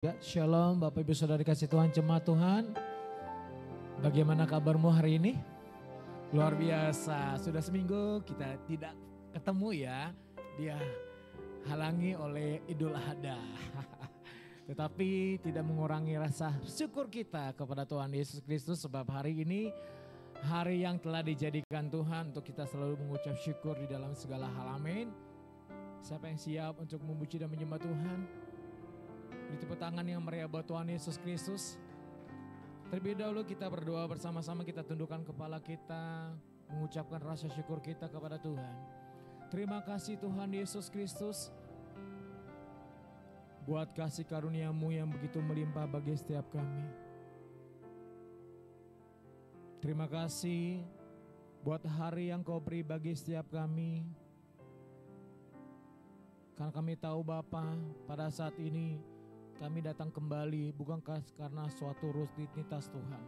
Ya, Shalom Bapak Ibu Saudara kasih Tuhan, jemaat Tuhan. Bagaimana kabarmu hari ini? Luar biasa, sudah seminggu kita tidak ketemu ya. Dia halangi oleh Idul Adha. Tetapi tidak mengurangi rasa syukur kita kepada Tuhan Yesus Kristus. Sebab hari ini hari yang telah dijadikan Tuhan untuk kita selalu mengucap syukur di dalam segala hal, amin. Siapa yang siap untuk memuji dan menyembah Tuhan? Di tepuk tangan yang meriah buat Tuhan Yesus Kristus. Terlebih dahulu kita berdoa bersama-sama, kita tundukkan kepala kita, mengucapkan rasa syukur kita kepada Tuhan. Terima kasih Tuhan Yesus Kristus, buat kasih karunia-Mu yang begitu melimpah bagi setiap kami. Terima kasih buat hari yang Kau beri bagi setiap kami. Karena kami tahu Bapa, pada saat ini kami datang kembali bukan karena suatu rutinitas Tuhan.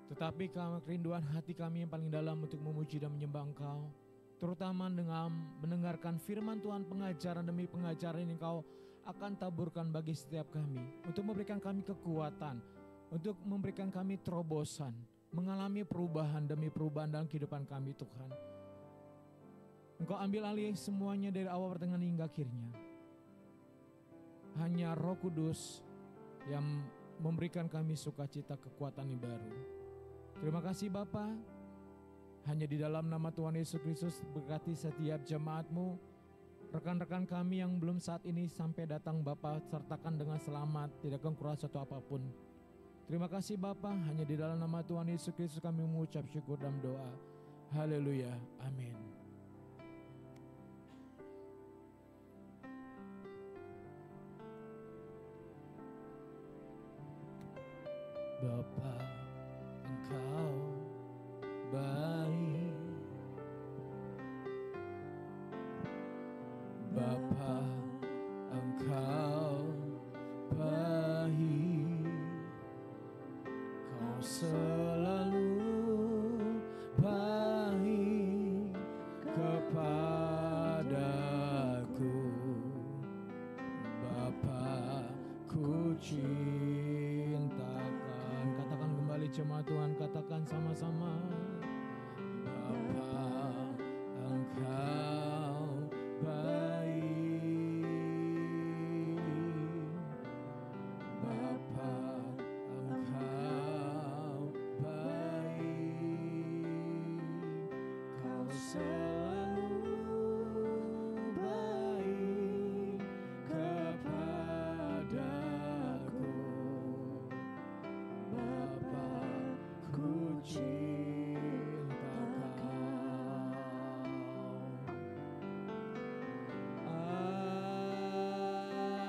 Tetapi kerinduan hati kami yang paling dalam untuk memuji dan menyembah Engkau. Terutama dengan mendengarkan firman Tuhan, pengajaran demi pengajaran yang Engkau akan taburkan bagi setiap kami. Untuk memberikan kami kekuatan, untuk memberikan kami terobosan, mengalami perubahan demi perubahan dalam kehidupan kami Tuhan. Engkau ambil alih semuanya dari awal pertengahan hingga akhirnya. Hanya Roh Kudus yang memberikan kami sukacita, kekuatan yang baru. Terima kasih Bapa. Hanya di dalam nama Tuhan Yesus Kristus berkati setiap jemaat-Mu. Rekan-rekan kami yang belum saat ini sampai datang Bapa, sertakan dengan selamat, tidak kekurangan satu apapun. Terima kasih Bapa. Hanya di dalam nama Tuhan Yesus Kristus kami mengucap syukur dan doa. Haleluya. Amin. Bapa, Engkau baik. Bapa, Engkau baik. Kau selalu baik kepadaku. Bapa, ku jemaat Tuhan, katakan sama-sama. Bapa, Engkau baik. Bapa, Engkau baik. Kau selalu baik kepadaku. Ku cinta Kau.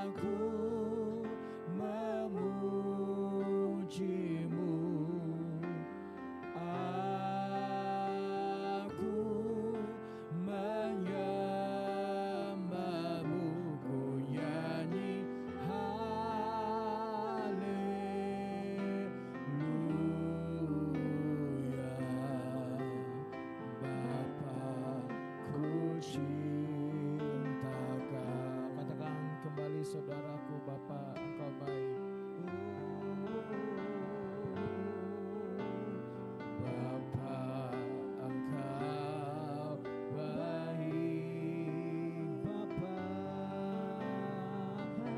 Aku memuji-Mu. Aku menyembah-Mu. Ku nyanyi saudaraku. Bapa, Engkau baik. Bapa, Engkau baik.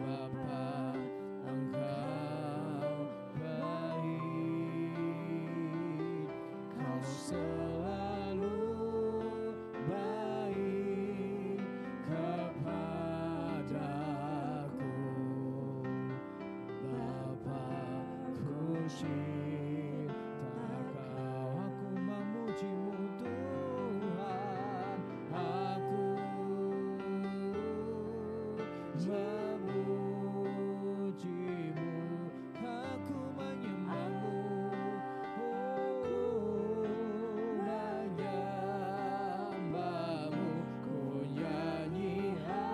Bapa, Engkau baik. Kau selalu baik kepada cinta Kau. Aku memuji-Mu Tuhan. Aku memuji-Mu. Aku menyembah-Mu. Menyembah-Mu. Ku nyanyi haleluya.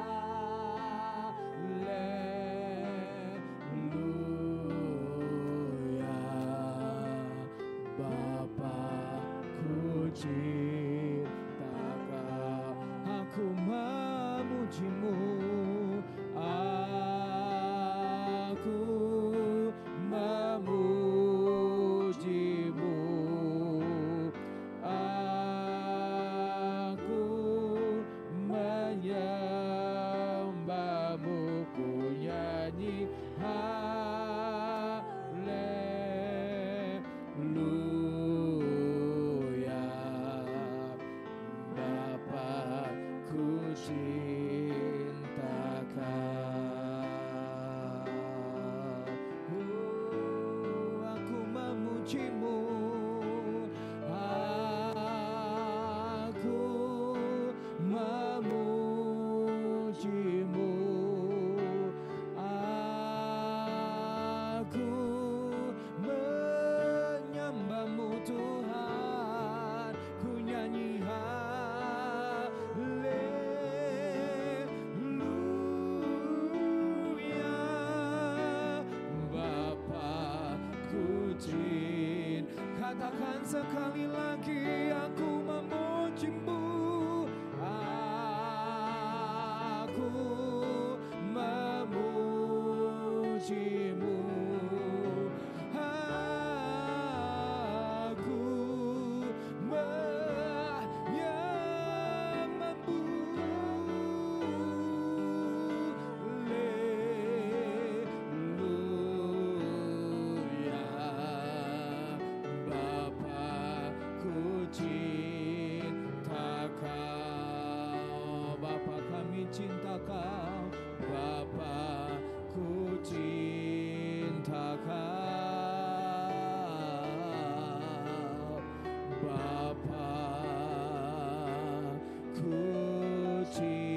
memujimu. Aku memujimu. Aku menyembahmu Tuhan. Ku nyanyi haleluya. Bapakku cinta, katakan sekali lagi, aku memujimu. Aku memujimu. Aku menyembahmu. Bapakku cinta kau, Bapa kami cinta kau, Bapakku cinta kau, Bapakku cinta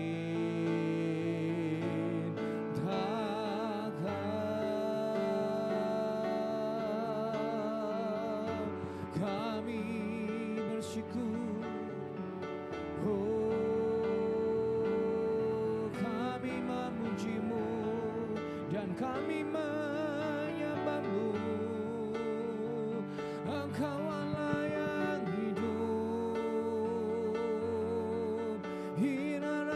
kau. Kami bersyukur, oh kami memujimu dan kami menyembahmu. Engkau Allah yang hidup, Hina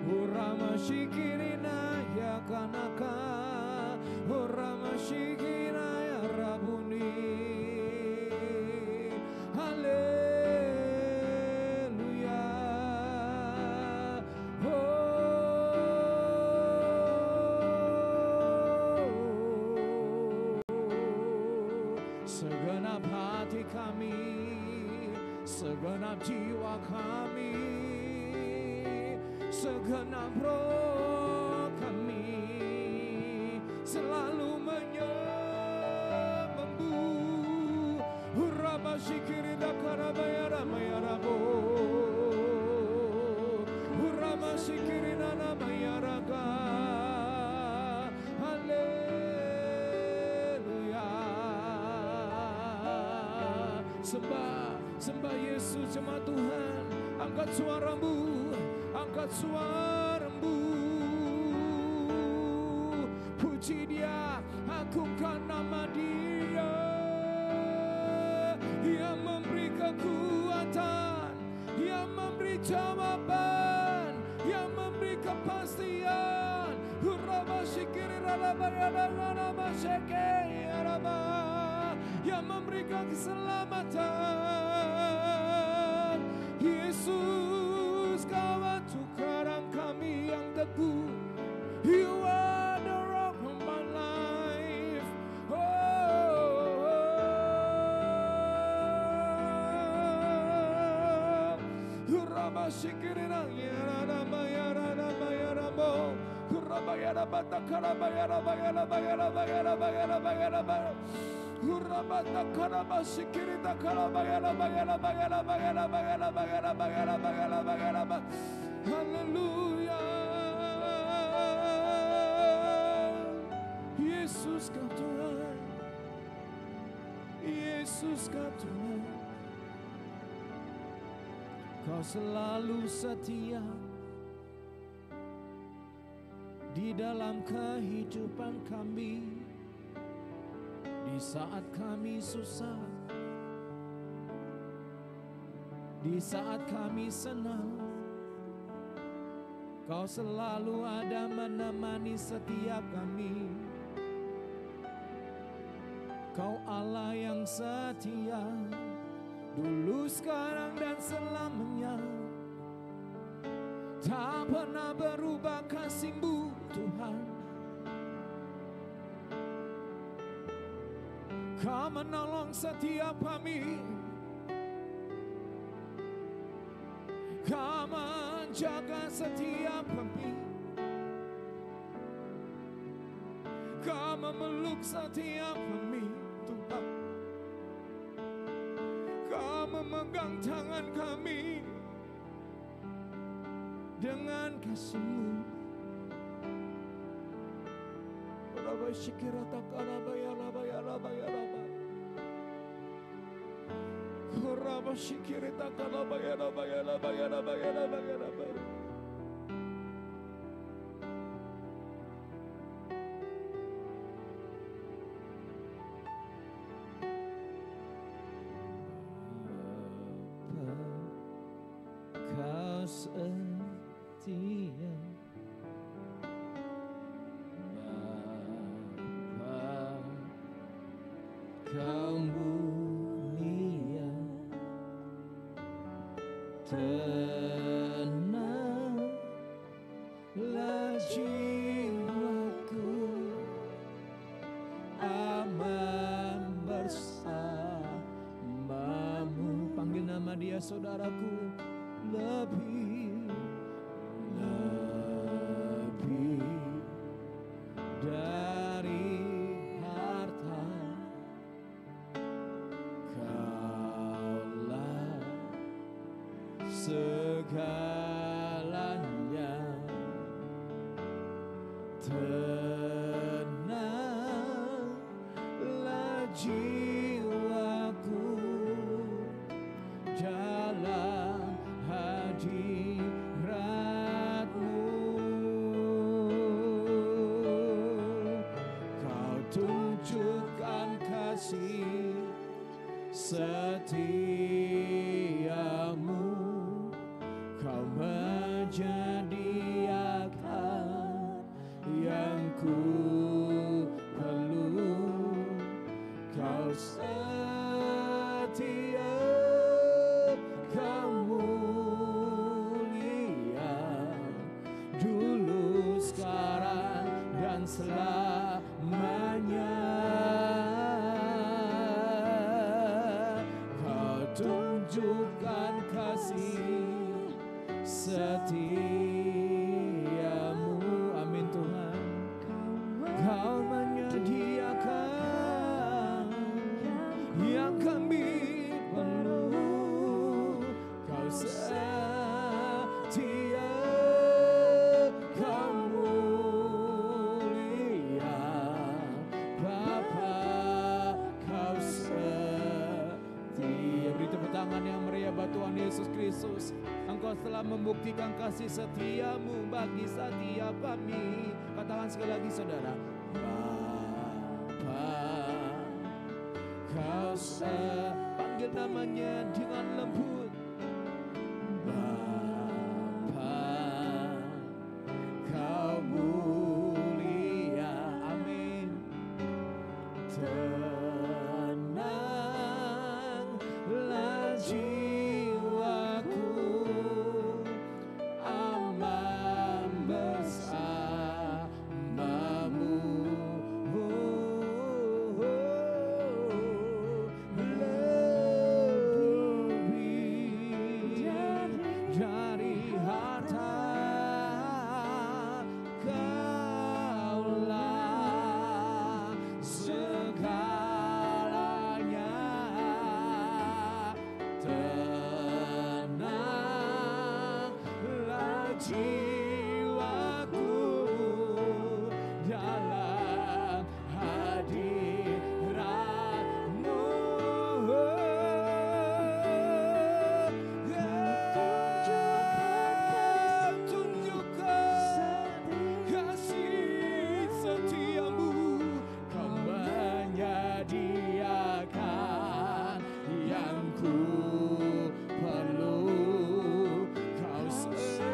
Urama Shikirina ya kanaka, Urama Shikira ya Rabuni. Haleluya. Segenap hati kami, segenap jiwa kami, segenap roh kami selalu menyembahmu. Urama Shikirida Karabaya Ramaya Rabo, Urama Shikirina Namaya Raga. Haleluya. Sembah Yesus jemaat Tuhan. Angkat suaramu, angkat suaramu. Puji Dia, agungkan nama Dia yang memberi kekuatan, yang memberi jawaban, yang memberi kepastian. Yang memberikan keselamatan. Yesus, Kau karang kami yang teguh. You are the rock of my life. Haleluya. Yesus Kau Tuhan, Yesus Kau Tuhan. Kau selalu setia di dalam kehidupan kami. Di saat kami susah, di saat kami senang, Kau selalu ada menemani setiap kami. Kau Allah yang setia, dulu, sekarang, dan selamanya. Tak pernah berubah kasih-Mu Tuhan. Kau menolong setiap kami. Kau menjaga setiap kami. untuk setiap kami Tuhan. Kau memegang tangan kami dengan kasih-Mu. Rabba shikirata karabaya rabaya rabaya rabaya. Rabba shikirata karabaya rabaya rabaya rabaya rabaya rabaya. Kau setia, Bapa, Kau mulia, tenanglah jiwaku, aman bersamamu. Panggil nama Dia, saudaraku. Lebih dari harta, Kaulah segalanya. Tenanglah jiwaku dalam hadirat-Mu. Kau tunjukkan kasih setia-Mu. Kau menyediakan yang ku perlu. Kau setia, Kau mulia, dulu, sekarang, dan selamanya. Kau tunjukkan kasih setia-Mu. Amin Tuhan. Kau menyediakan yang kami perlu. Kau setia, Kau mulia, Bapa, Kau setia. Beri tepuk tangan yang meriah buat Tuhan Yesus Kristus. Engkau telah membuktikan kasih setia-Mu bagi setiap kami. Katakan sekali lagi saudara. Bapa, Kau panggil namanya dengan lembut. Bapa, Kau mulia. Amin. Tenanglah jiwaku, aman bersamamu. Lebih dari harta, Kaulah segalanya. Tenanglah jiwaku dalam hadirat-Mu. Tunjukkan kasih setia-Mu. Kau menyediakan yang ku perlu. Kau setia,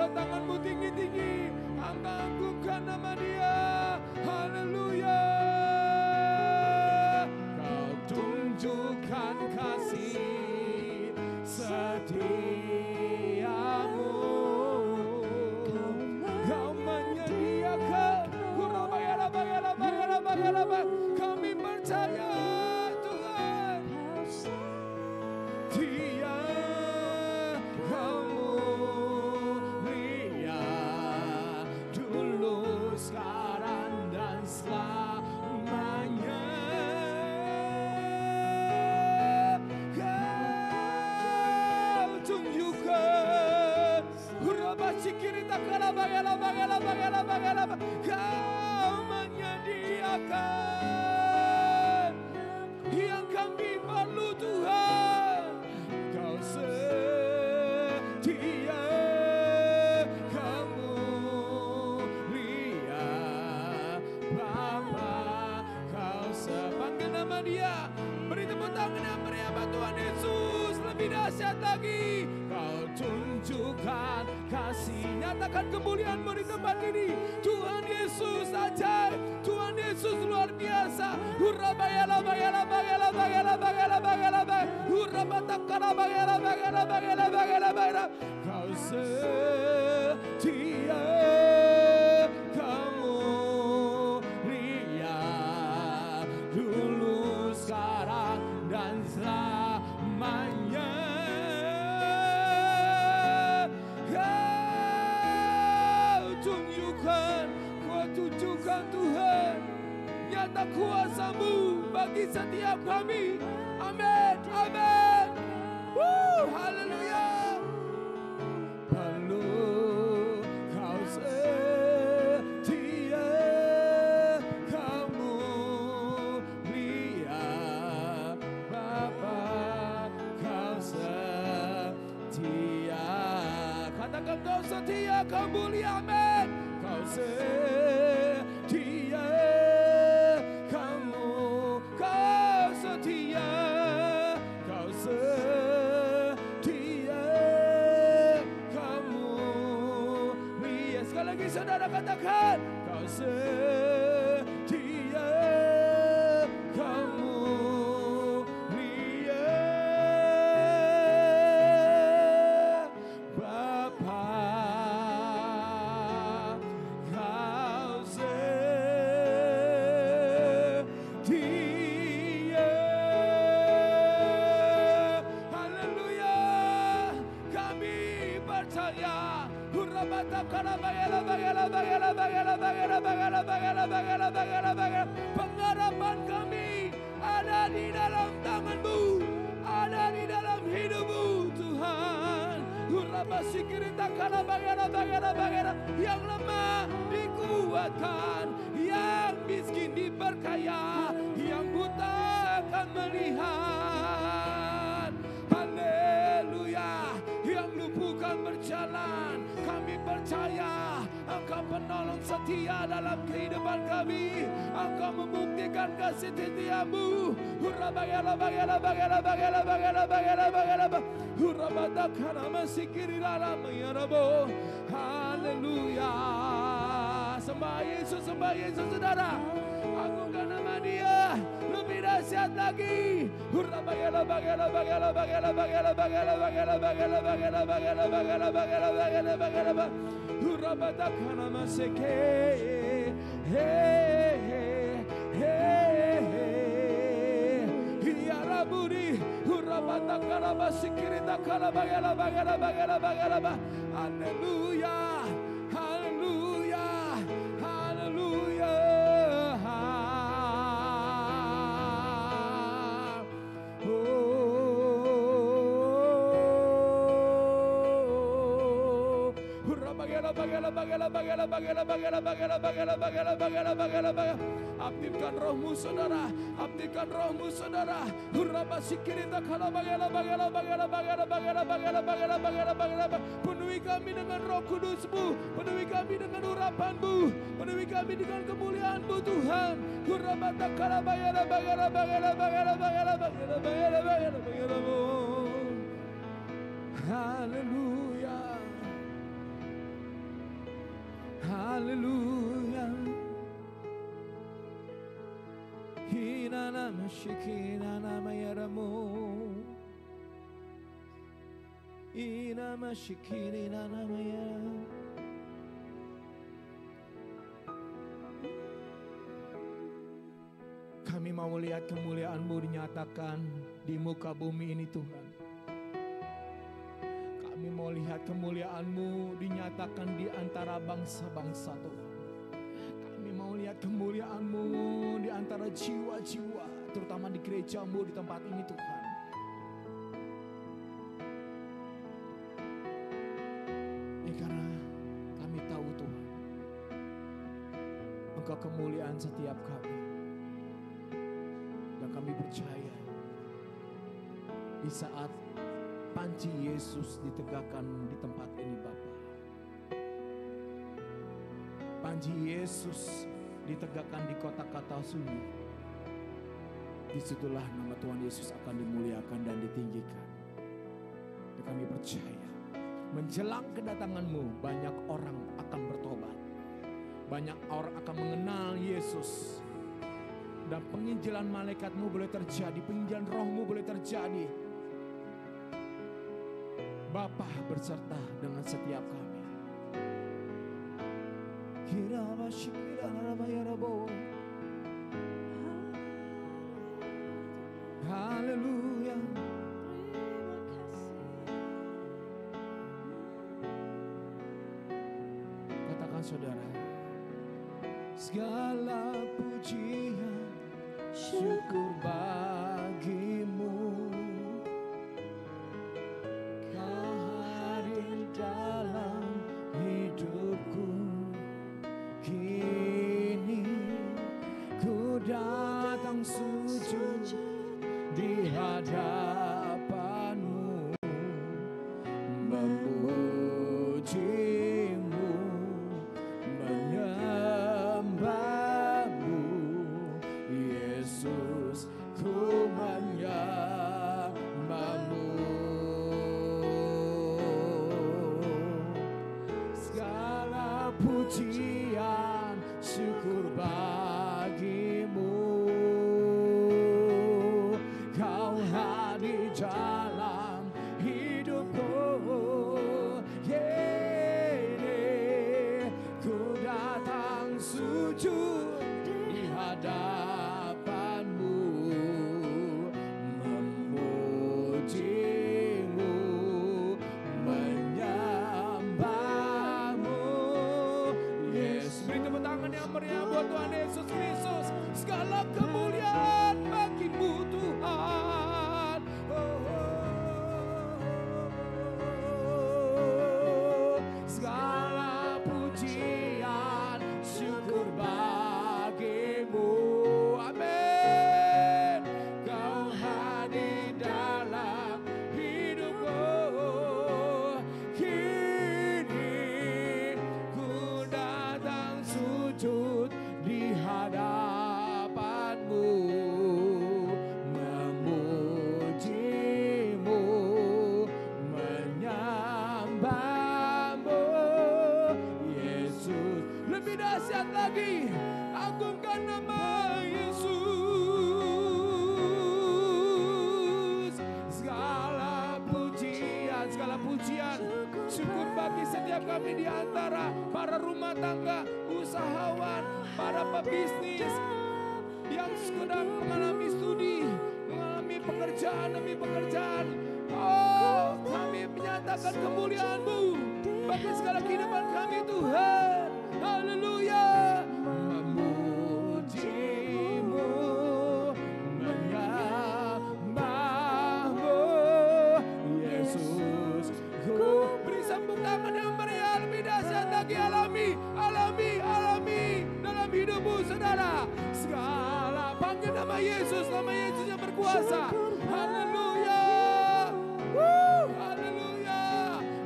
Angkat tanganmu tinggi-tinggi. Agungkan nama Dia. Haleluya. Kau tunjukkan kasih setiamu. Kau menyediakan. Kami percaya Tuhan. Dia kamu lihat dulu, sekarang dan selamanya. Kau tunjukkan. Kau menyediakan yang kami perlu Tuhan. Kau setia, kamu lihat Bapa. Kau sepanggil nama Dia. Beri tepuk tangan yang meriah buat Tuhan Yesus. Lebih dahsyat lagi. Kau tunjukkan kasih. Nyatakan kemuliaan-Mu di tempat ini. Tuhan Yesus ajaib. Tuhan Yesus luar biasa. Kau setia, kamu lihat dulu, sekarang dan selamanya. Kau tunjukkan Tuhan nyata kuasa-Mu bagi setiap kami. Amin, amin. Haleluya. Perlu Kau setia, kamu lihat Bapa. Kau setia. Katakan Kau setia, Kau mulia. Amin. Kau setia, kamu. Kau setia, Kau setia, kamu. Lihat sekali lagi saudara, katakan Kau setia, kamu lihat Bapa. Kau setia. Haleluya. Kami percaya. Pengharapan kami ada di dalam tangan-Mu, ada di dalam hidup-Mu Tuhan. Yang lemah dikuatkan, yang miskin diperkaya, yang buta akan melihat. Haleluya. Yang lumpuhkan berjalan. Kami percaya Engkau penolong setia dalam kehidupan kami. Engkau membuktikan kasih setia-Mu. Haleluya. Sembah Yesus, sembah Yesus saudara. Agungkan nama Dia. Lebih dahsyat lagi. Haleluya. Haleluya. Haleluya. Aktifkan rohmu saudara, aktifkan rohmu saudara. Penuhi kami dengan Roh Kudus-Mu, penuhi kami dengan urapan-Mu, penuhi kami dengan kemuliaan-Mu Tuhan. Haleluya. Haleluya. Hinana mashikina nama yaramu. Ina mashikina nama yaramu. Kami mau melihat kemuliaan-Mu dinyatakan di muka bumi ini Tuhan. Kami mau lihat kemuliaan-Mu dinyatakan di antara bangsa-bangsa Tuhan. Kami mau lihat kemuliaan-Mu di antara jiwa-jiwa, terutama di gereja-Mu di tempat ini Tuhan. Karena kami tahu Tuhan, Engkau kemuliaan setiap kami. Dan kami percaya di saat panci Yesus ditegakkan di tempat ini Bapa. Panci Yesus ditegakkan di kota-kota sunyi. Disitulah nama Tuhan Yesus akan dimuliakan dan ditinggikan. Dan kami percaya menjelang kedatangan-Mu banyak orang akan bertobat. Banyak orang akan mengenal Yesus. Dan penginjilan malaikat-Mu boleh terjadi, penginjilan Roh-Mu boleh terjadi. Bapa berserta dengan setiap kami. Haleluya. Katakan saudara, segala pujian syukur bagimu, Kau hadir dalam hidupku. Kini ku datang sujud di hadapan-Mu, memuji-Mu, menyembah-Mu. Yesus, ku menyembah-Mu. Segala pujian syukur bagimu, Kau hadir dalam hidupku. Yeay, ku datang sujud di hadapan-Mu, memuji-Mu, menyembah-Mu. Yes, beri tepuk tangan yang meriah buat Tuhan Yesus Kristus. Segala kemuliaan bagi-Mu Tuhan. Segala pujian syukur bagi-Mu. Amin. Kau hadir dalam hidupku. Kini ku datang sujud di hadapan-Mu, memuji-Mu, menyembah-Mu. Yesus, lebih dahsyat lagi, agungkan nama Yesus. Segala pujian, syukur bagi setiap kami di antara para rumah tangga, usahawan, para pebisnis yang sedang mengalami studi, mengalami pekerjaan demi pekerjaan. Oh, kami menyatakan kemuliaan-Mu bagi segala kehidupan kami Tuhan. Haleluya. Memuji-Mu, menyembah-Mu. Yesus, ku beri tepuk tangan yang meriah, lebih dahsyat lagi. Alami dalam hidupmu saudara. Segala panggil nama Yesus yang berkuasa. Haleluya. Haleluya.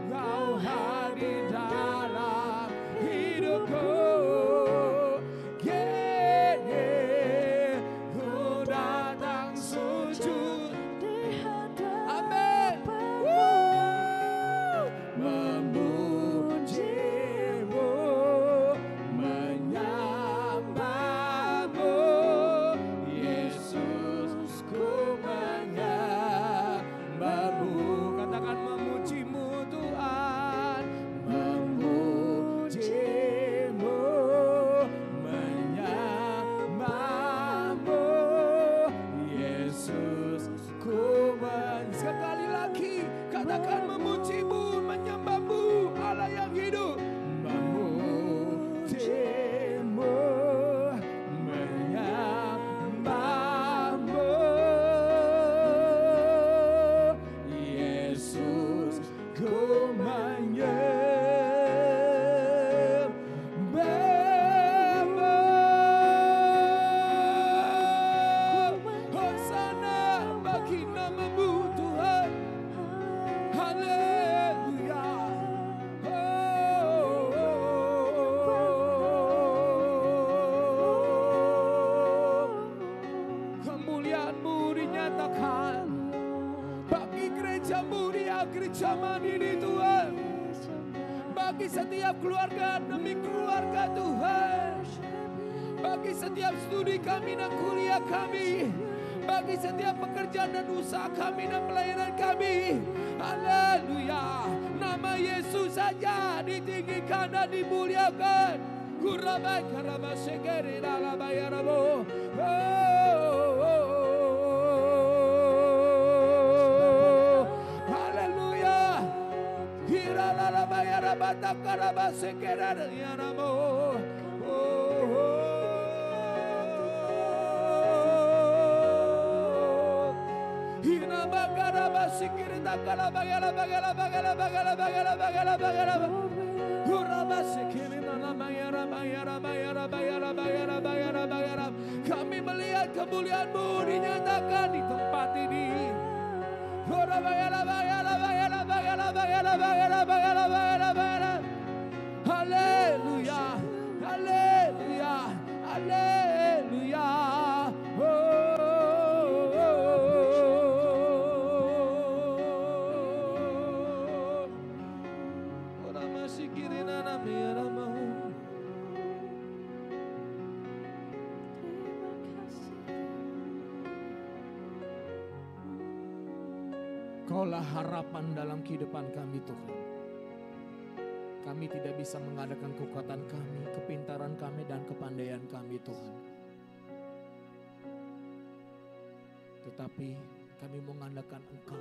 Kau hadir dalam hidupku. Kini ku datang sujud. Amin. Memuji-Mu, bagi setiap keluarga demi keluarga Tuhan, bagi setiap studi kami dan kuliah kami, bagi setiap pekerjaan dan usaha kami dan pelayanan kami. Haleluya, nama Yesus saja ditinggikan dan dimuliakan. Kurabai karama sekeri lalabaya rabo. Haleluya. Kira lalabaya rabata karama sekeri rabo. Hina bagara basikir takala bagala bagala bagala bagala bagala bagala bagala. Kami melihat kemuliaan-Mu dinyatakan di tempat ini. Haleluya, haleluya, haleluya. Kaulah harapan dalam kehidupan kami Tuhan. Kami tidak bisa mengadakan kekuatan kami, kepintaran kami, dan kepandaian kami Tuhan. Tetapi kami mengandalkan Engkau.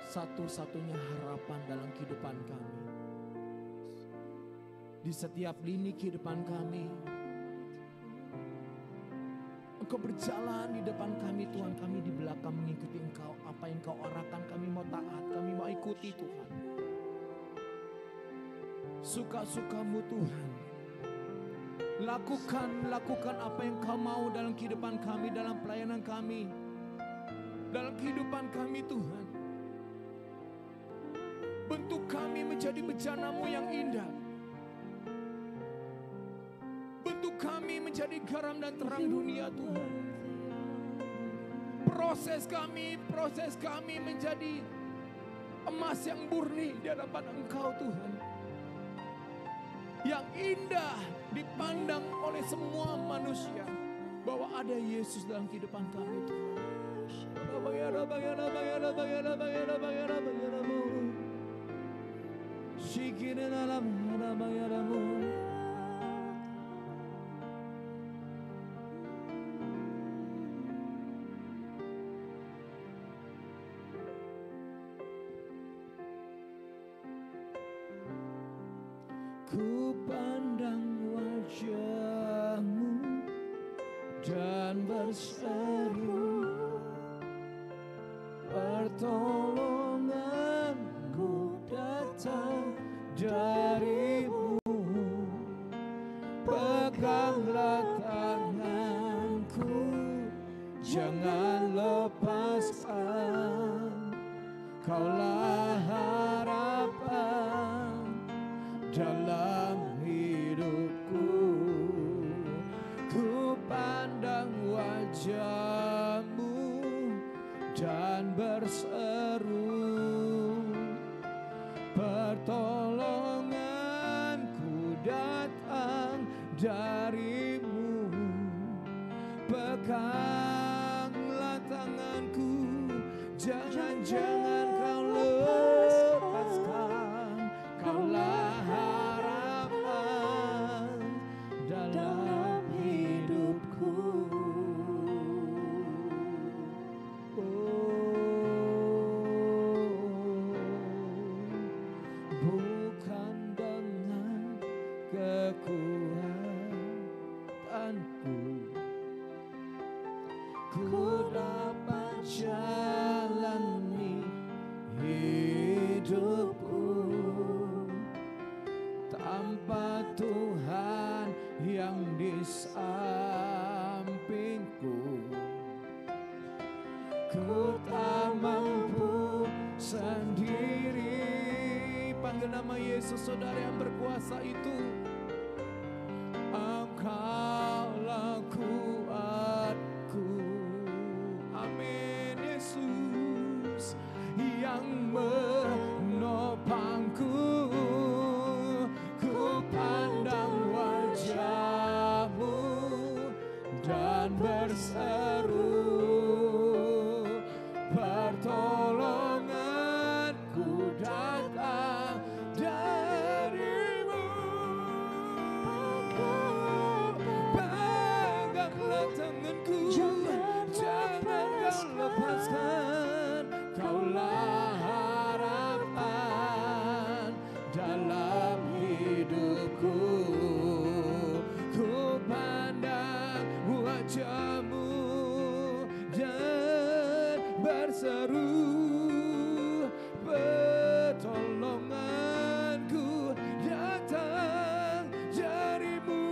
Satu-satunya harapan dalam kehidupan kami. Di setiap lini kehidupan kami, Engkau berjalan di depan kami Tuhan, kami di belakang mengikuti Engkau. Apa yang Engkau arahkan kami mau taat, kami mau ikuti Tuhan. Suka-suka-Mu Tuhan. Lakukan apa yang Engkau mau dalam kehidupan kami, dalam pelayanan kami, dalam kehidupan kami Tuhan. Bentuk kami menjadi bejana-Mu yang indah. Bentuk kami menjadi garam dan terang dunia Tuhan. Proses kami menjadi emas yang murni di hadapan Engkau Tuhan. Yang indah dipandang oleh semua manusia. Bahwa ada Yesus dalam kehidupan kami Tuhan. Ku pandang wajah-Mu dan berseru, pertolonganku datang dari-Mu. Peganglah tanganku, jangan lepaskan. Kaulah harapan dalam hidupku. Ku pandang wajah-Mu dan berseru, pertolonganku datang dari-Mu. Peganglah tanganku, jangan Kau lepaskan. Kaulah harapan dalam hidupku. Bukan dengan kekuatanku ku dapat jalani hidupku tanpa Tuhan yang di sampingku. Ku tak mampu sendiri. Panggil nama Yesus, Saudara yang berkuasa itu. Engkaulah kuatku. Amin. Yesus yang menopangku. dan berseru, pertolonganku datang darimu. Peganglah tanganku, jangan kau lepaskan, kaulah harapan dalam hidupku. Ku pandang wajahmu dan berseru, pertolonganku datang darimu.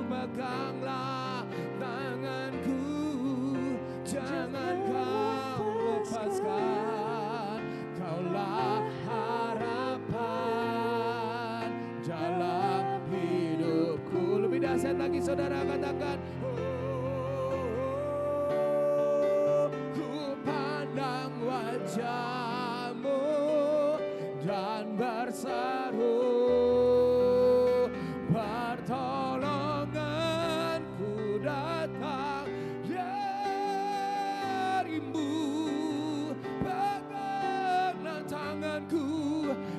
Peganglah tanganku, jangan kau lepaskan, kaulah harapan dalam hidupku. Lebih dahsyat lagi saudara katakan, ku pandang wajahmu dan berseru, pertolonganku datang darimu. Peganglah tanganku,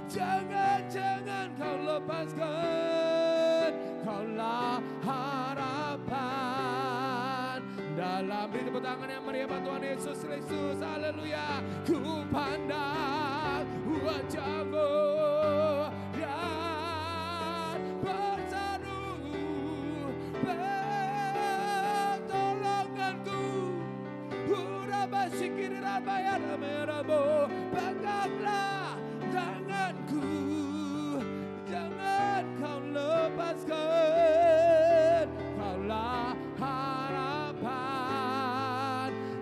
jangan kau lepaskan, kaulah harapan dalam. Beri tepuk tangan yang meriah buat Tuhan Yesus Kristus. Haleluya. Ku pandang wajahmu dan berseru, pertolonganku. Urabasikiri rabaya ramerabo. Peganglah tanganku, jangan kau lepaskan, kaulah harapan.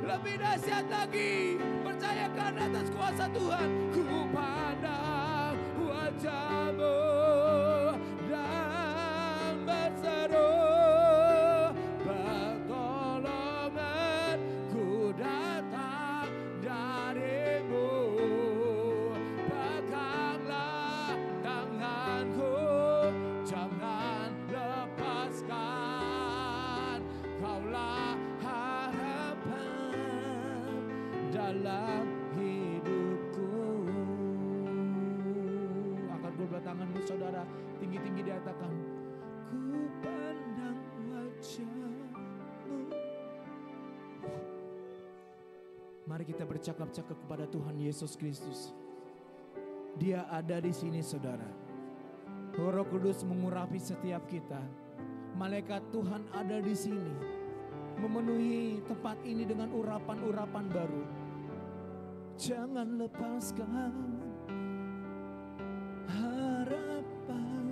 Lebih dahsyat lagi, percayakan atas kuasa Tuhan. Ku pandang wajahmu dan berseru, pertolonganku datang darimu. Peganglah tanganku, jangan lepaskan, kaulah harapan dalam hidupku. Akan kedua tanganmu saudara, tinggi-tinggi diatakan, ku pandang wajahmu. Mari kita bercakap-cakap kepada Tuhan Yesus Kristus. Dia ada di sini saudara. Roh Kudus mengurapi setiap kita. Malaikat Tuhan ada di sini, memenuhi tempat ini dengan urapan-urapan baru. Jangan lepaskan harapan.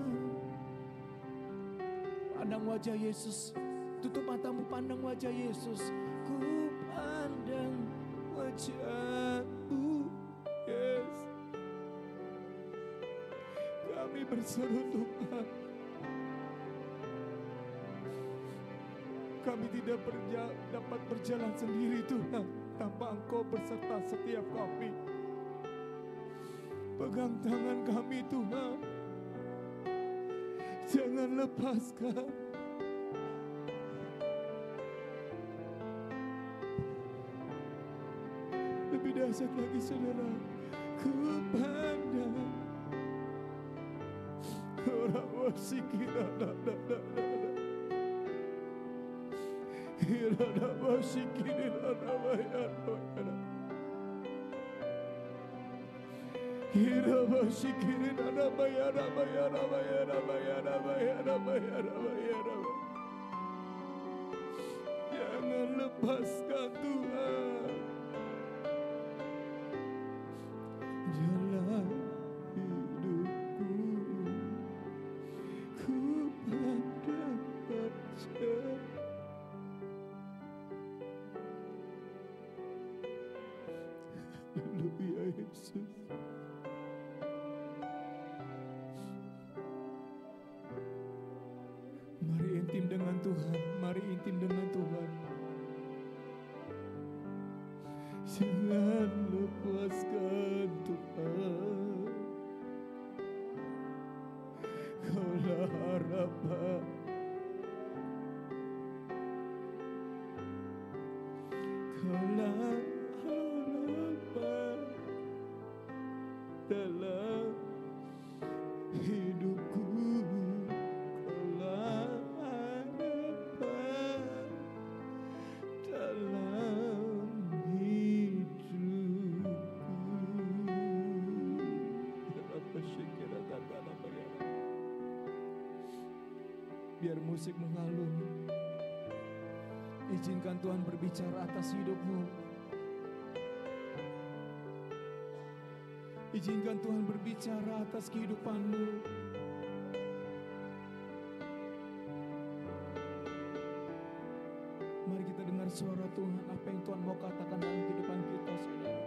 Pandang wajah Yesus. Tutup matamu, pandang wajah Yesus. Ku pandang wajahmu, yes. Kami berseru Tuhan. Kami tidak dapat berjalan sendiri Tuhan, tanpa Engkau berserta setiap kami. Pegang tangan kami Tuhan, jangan lepaskan. Lebih dahsyat lagi saudara, ku pandang orang wasikira Hirada wasikira jangan lepaskan Tuhan. Jalan hidupku, ku pandang wajah. Haleluya Yesus. Mari intim dengan Tuhan, mari intim dengan Tuhan. Jangan lepaskan Tuhan, Kaulah harapan hidupku Kaulah harapan dalam hidupku. Biar musik mengalun, izinkan Tuhan berbicara atas hidupmu. Izinkan Tuhan berbicara atas kehidupanmu. Mari kita dengar suara Tuhan, apa yang Tuhan mau katakan dalam kehidupan kita, saudara.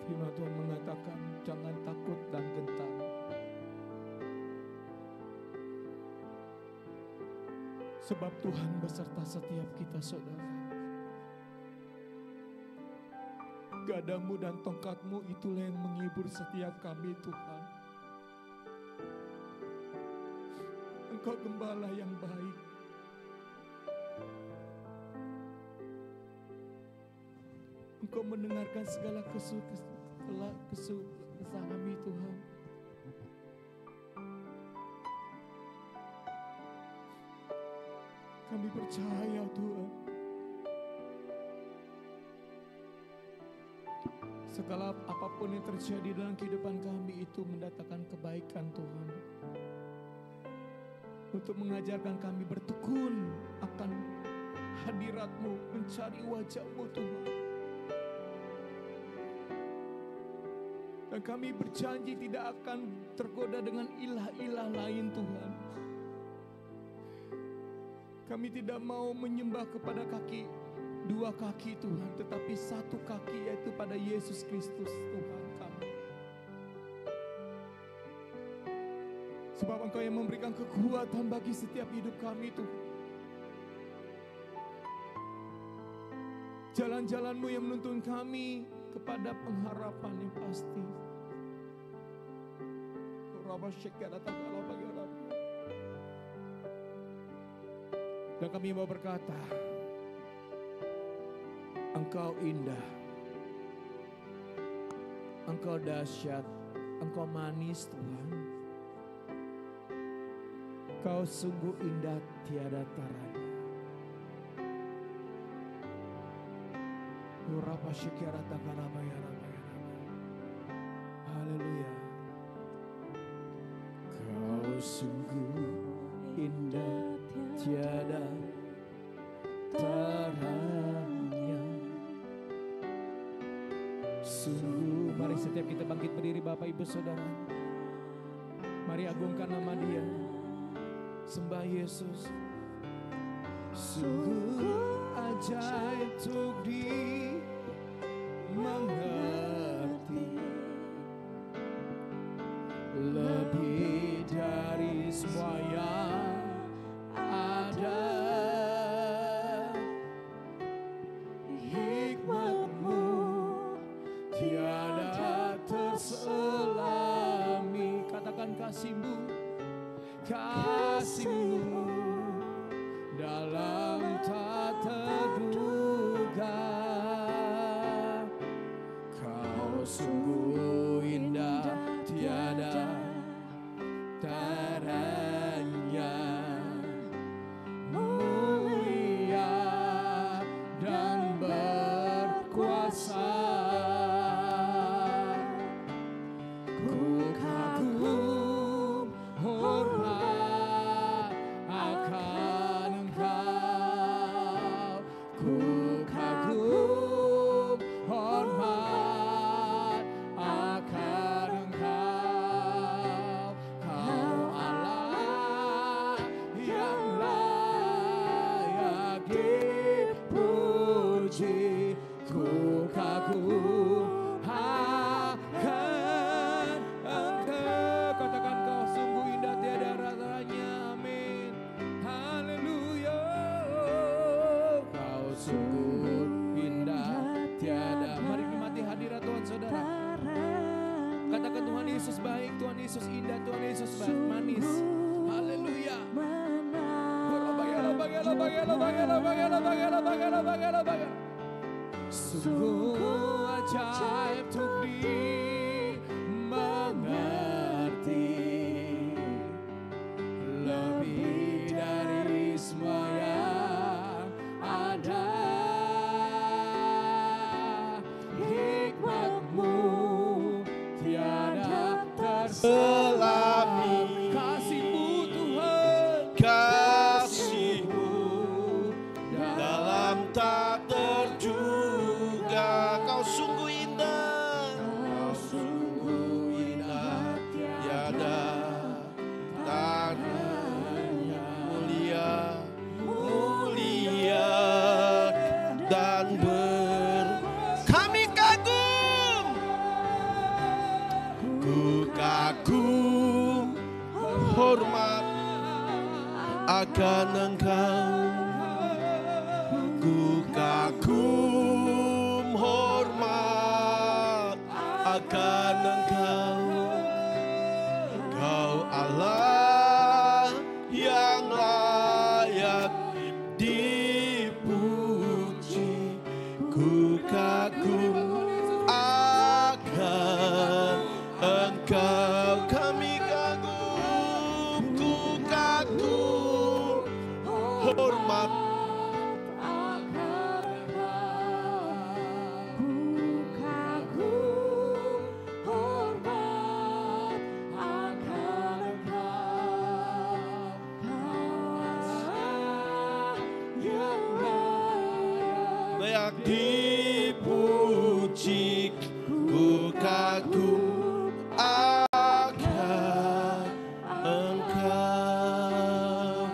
Firman Tuhan mengatakan, jangan takut dan gentar. Sebab Tuhan beserta setiap kita, saudara. Gadamu dan tongkatmu itulah yang menghibur setiap kami, Tuhan. Engkau gembala yang baik. Engkau mendengarkan segala kesuh kami, Tuhan. Kami percaya, Tuhan. Segala apapun yang terjadi dalam kehidupan kami itu mendatangkan kebaikan, Tuhan. Untuk mengajarkan kami bertekun akan hadirat-Mu, mencari wajah-Mu, Tuhan. Dan kami berjanji tidak akan tergoda dengan ilah-ilah lain, Tuhan. Kami tidak mau menyembah kepada dua kaki, Tuhan, tetapi satu kaki, yaitu pada Yesus Kristus, Tuhan kami. Sebab Engkau yang memberikan kekuatan bagi setiap hidup kami, Tuhan. Jalan-jalan-Mu yang menuntun kami kepada pengharapan yang pasti. Dan kami mau berkata, Engkau indah, Engkau dahsyat, Engkau manis, Tuhan. Kau sungguh indah tiada taranya. Haleluya. Kau sungguh indah tiada taranya. Sungguh, mari setiap kita bangkit berdiri, Bapak Ibu Saudara. Mari agungkan nama Dia. Sembah Yesus. Sungguh ajaib untuk dimengerti, lebih dari semua yang ada. Hikmat-Mu tiada terselami. Katakan kasih-Mu, kasih-Mu dalam tak terduga. Kau sungguh indah tiada Tuhan Yesus baik, Tuhan Yesus indah, Tuhan Yesus manis. Haleluya. Sungguh ajaib untuk dimengerti, lebih dari semua yang ada. Hikmat-Mu tiada terselami. Kasih-Mu Tuhan, Kasih-Mu dalam tak terduga. Kau sungguh indah, Kau sungguh indah, tiada tandanya. Mulia dan kami kagum, ku kagum, hormat akan Engkau. Ku kagum, hormat akan Engkau. Kau Allah yang layak dipuji. Ku kagum akan Engkau. Kami kagum, ku kagum, hormat layak dipuji. Ku kagum akan Engkau.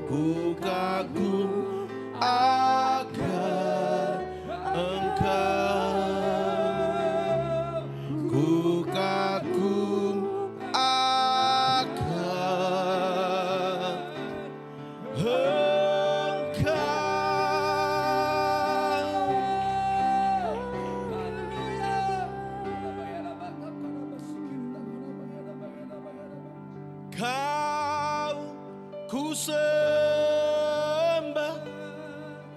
Ku kagum akan Engkau. Ku kagum akan Engkau. Kau ku sembah,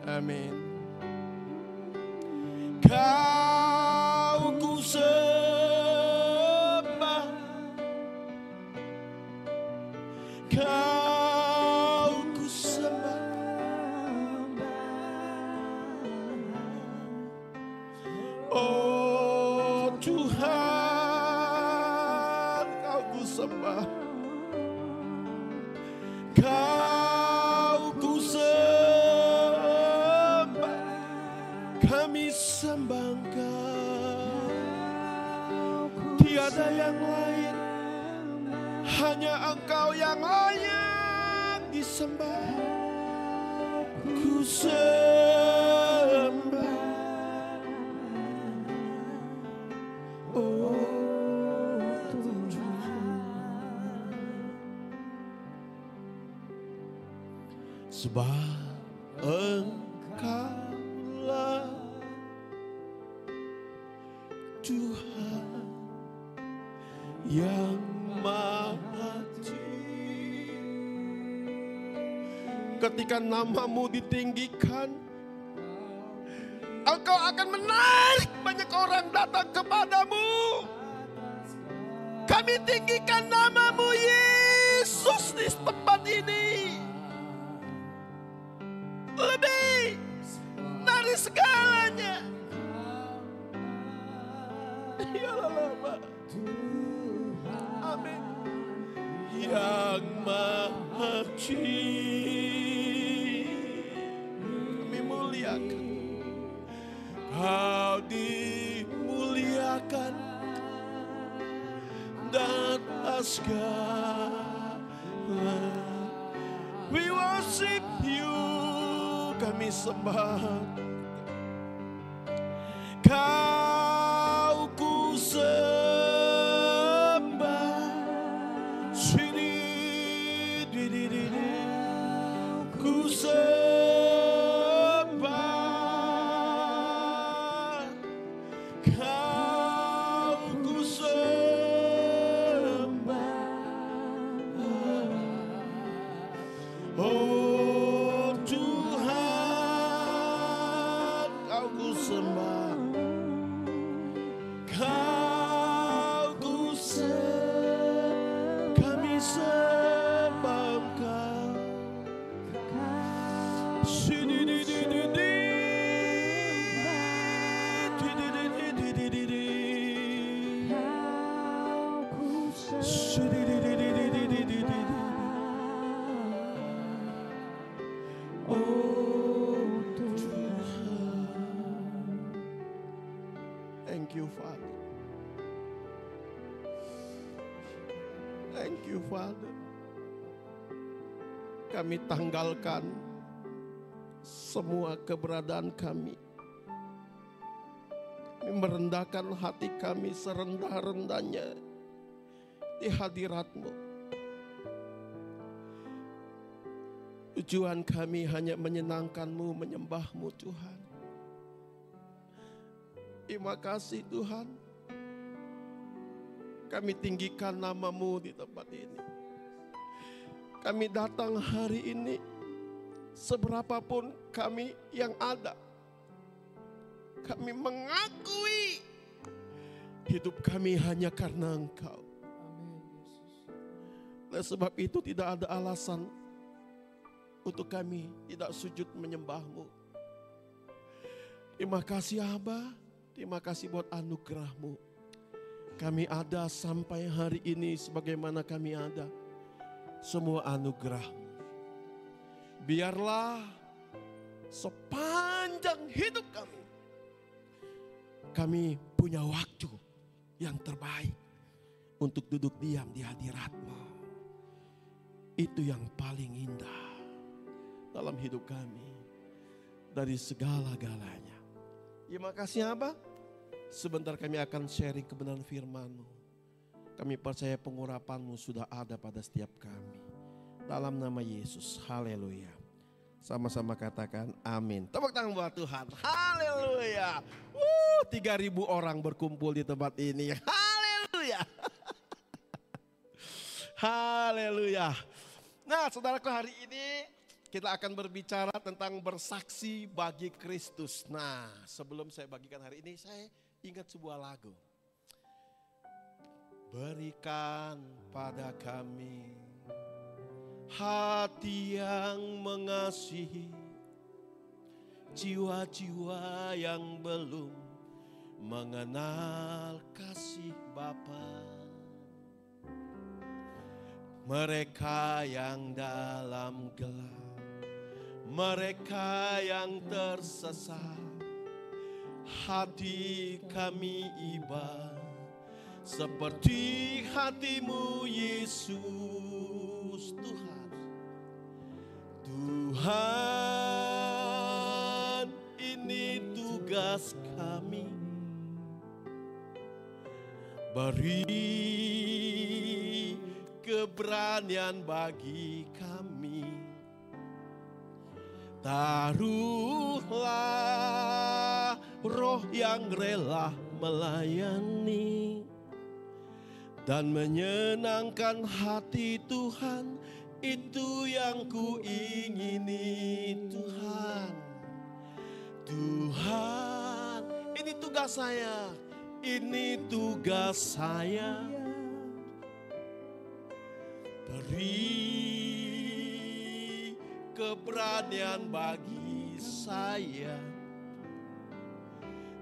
amin. Kau ku sembah, Kau ku sembah. Oh Tuhan, Kau ku sembah. Kau ku sembah, kami sembah Engkau. Tiada yang lain, hanya Engkau yang layak disembah. Ku sembah, oh sebab Engkaulah Tuhan yang Maha Tinggi. Ketika namamu ditinggikan, Engkau akan menarik banyak orang datang kepadamu. Kami tinggikan namamu Yesus di tempat ini. Lebih dari segalanya. Ya Allah, amin. Yang Maha Tinggi, kami muliakan. Kau dimuliakan dan segala. We worship you, kami sembah. Kau ku sembah, sini di ku sembah. Kau ku sembah. Oh Tuhan. Thank you Father. Thank you Father. Kami tanggalkan semua keberadaan kami. Kami merendahkan hati kami serendah-rendahnya di hadirat-Mu. Tujuan kami hanya menyenangkan-Mu, menyembah-Mu Tuhan. Terima kasih Tuhan. Kami tinggikan nama-Mu di tempat ini. Kami datang hari ini, seberapapun kami yang ada, kami mengakui hidup kami hanya karena Engkau. Oleh sebab itu tidak ada alasan untuk kami tidak sujud menyembah-Mu. Terima kasih Aba, terima kasih buat anugerah-Mu. Kami ada sampai hari ini sebagaimana kami ada. Semua anugerah-Mu. Biarlah sepanjang hidup kami punya waktu yang terbaik untuk duduk diam di hadirat-Mu. Itu yang paling indah dalam hidup kami dari segala-galanya. Terima kasih Abah. Sebentar kami akan sharing kebenaran firman-Mu. Kami percaya pengurapan-Mu sudah ada pada setiap kami. Dalam nama Yesus, haleluya. Sama-sama katakan amin. Tepuk tangan buat Tuhan, haleluya. 3.000 orang berkumpul di tempat ini, haleluya. Haleluya. Nah saudaraku, hari ini kita akan berbicara tentang bersaksi bagi Kristus. Nah sebelum saya bagikan hari ini, saya ingat sebuah lagu. Berikan pada kami hati yang mengasihi, jiwa-jiwa yang belum mengenal kasih Bapa. Mereka yang dalam gelap, mereka yang tersesat, hati kami iba seperti hati-Mu Yesus. Tuhan, ini tugas kami. Beri keberanian bagi kami. Taruhlah roh yang rela melayani dan menyenangkan hati Tuhan. Itu yang ku ingini Tuhan. Tuhan, ini tugas saya. Ini tugas saya. Beri keberanian bagi saya.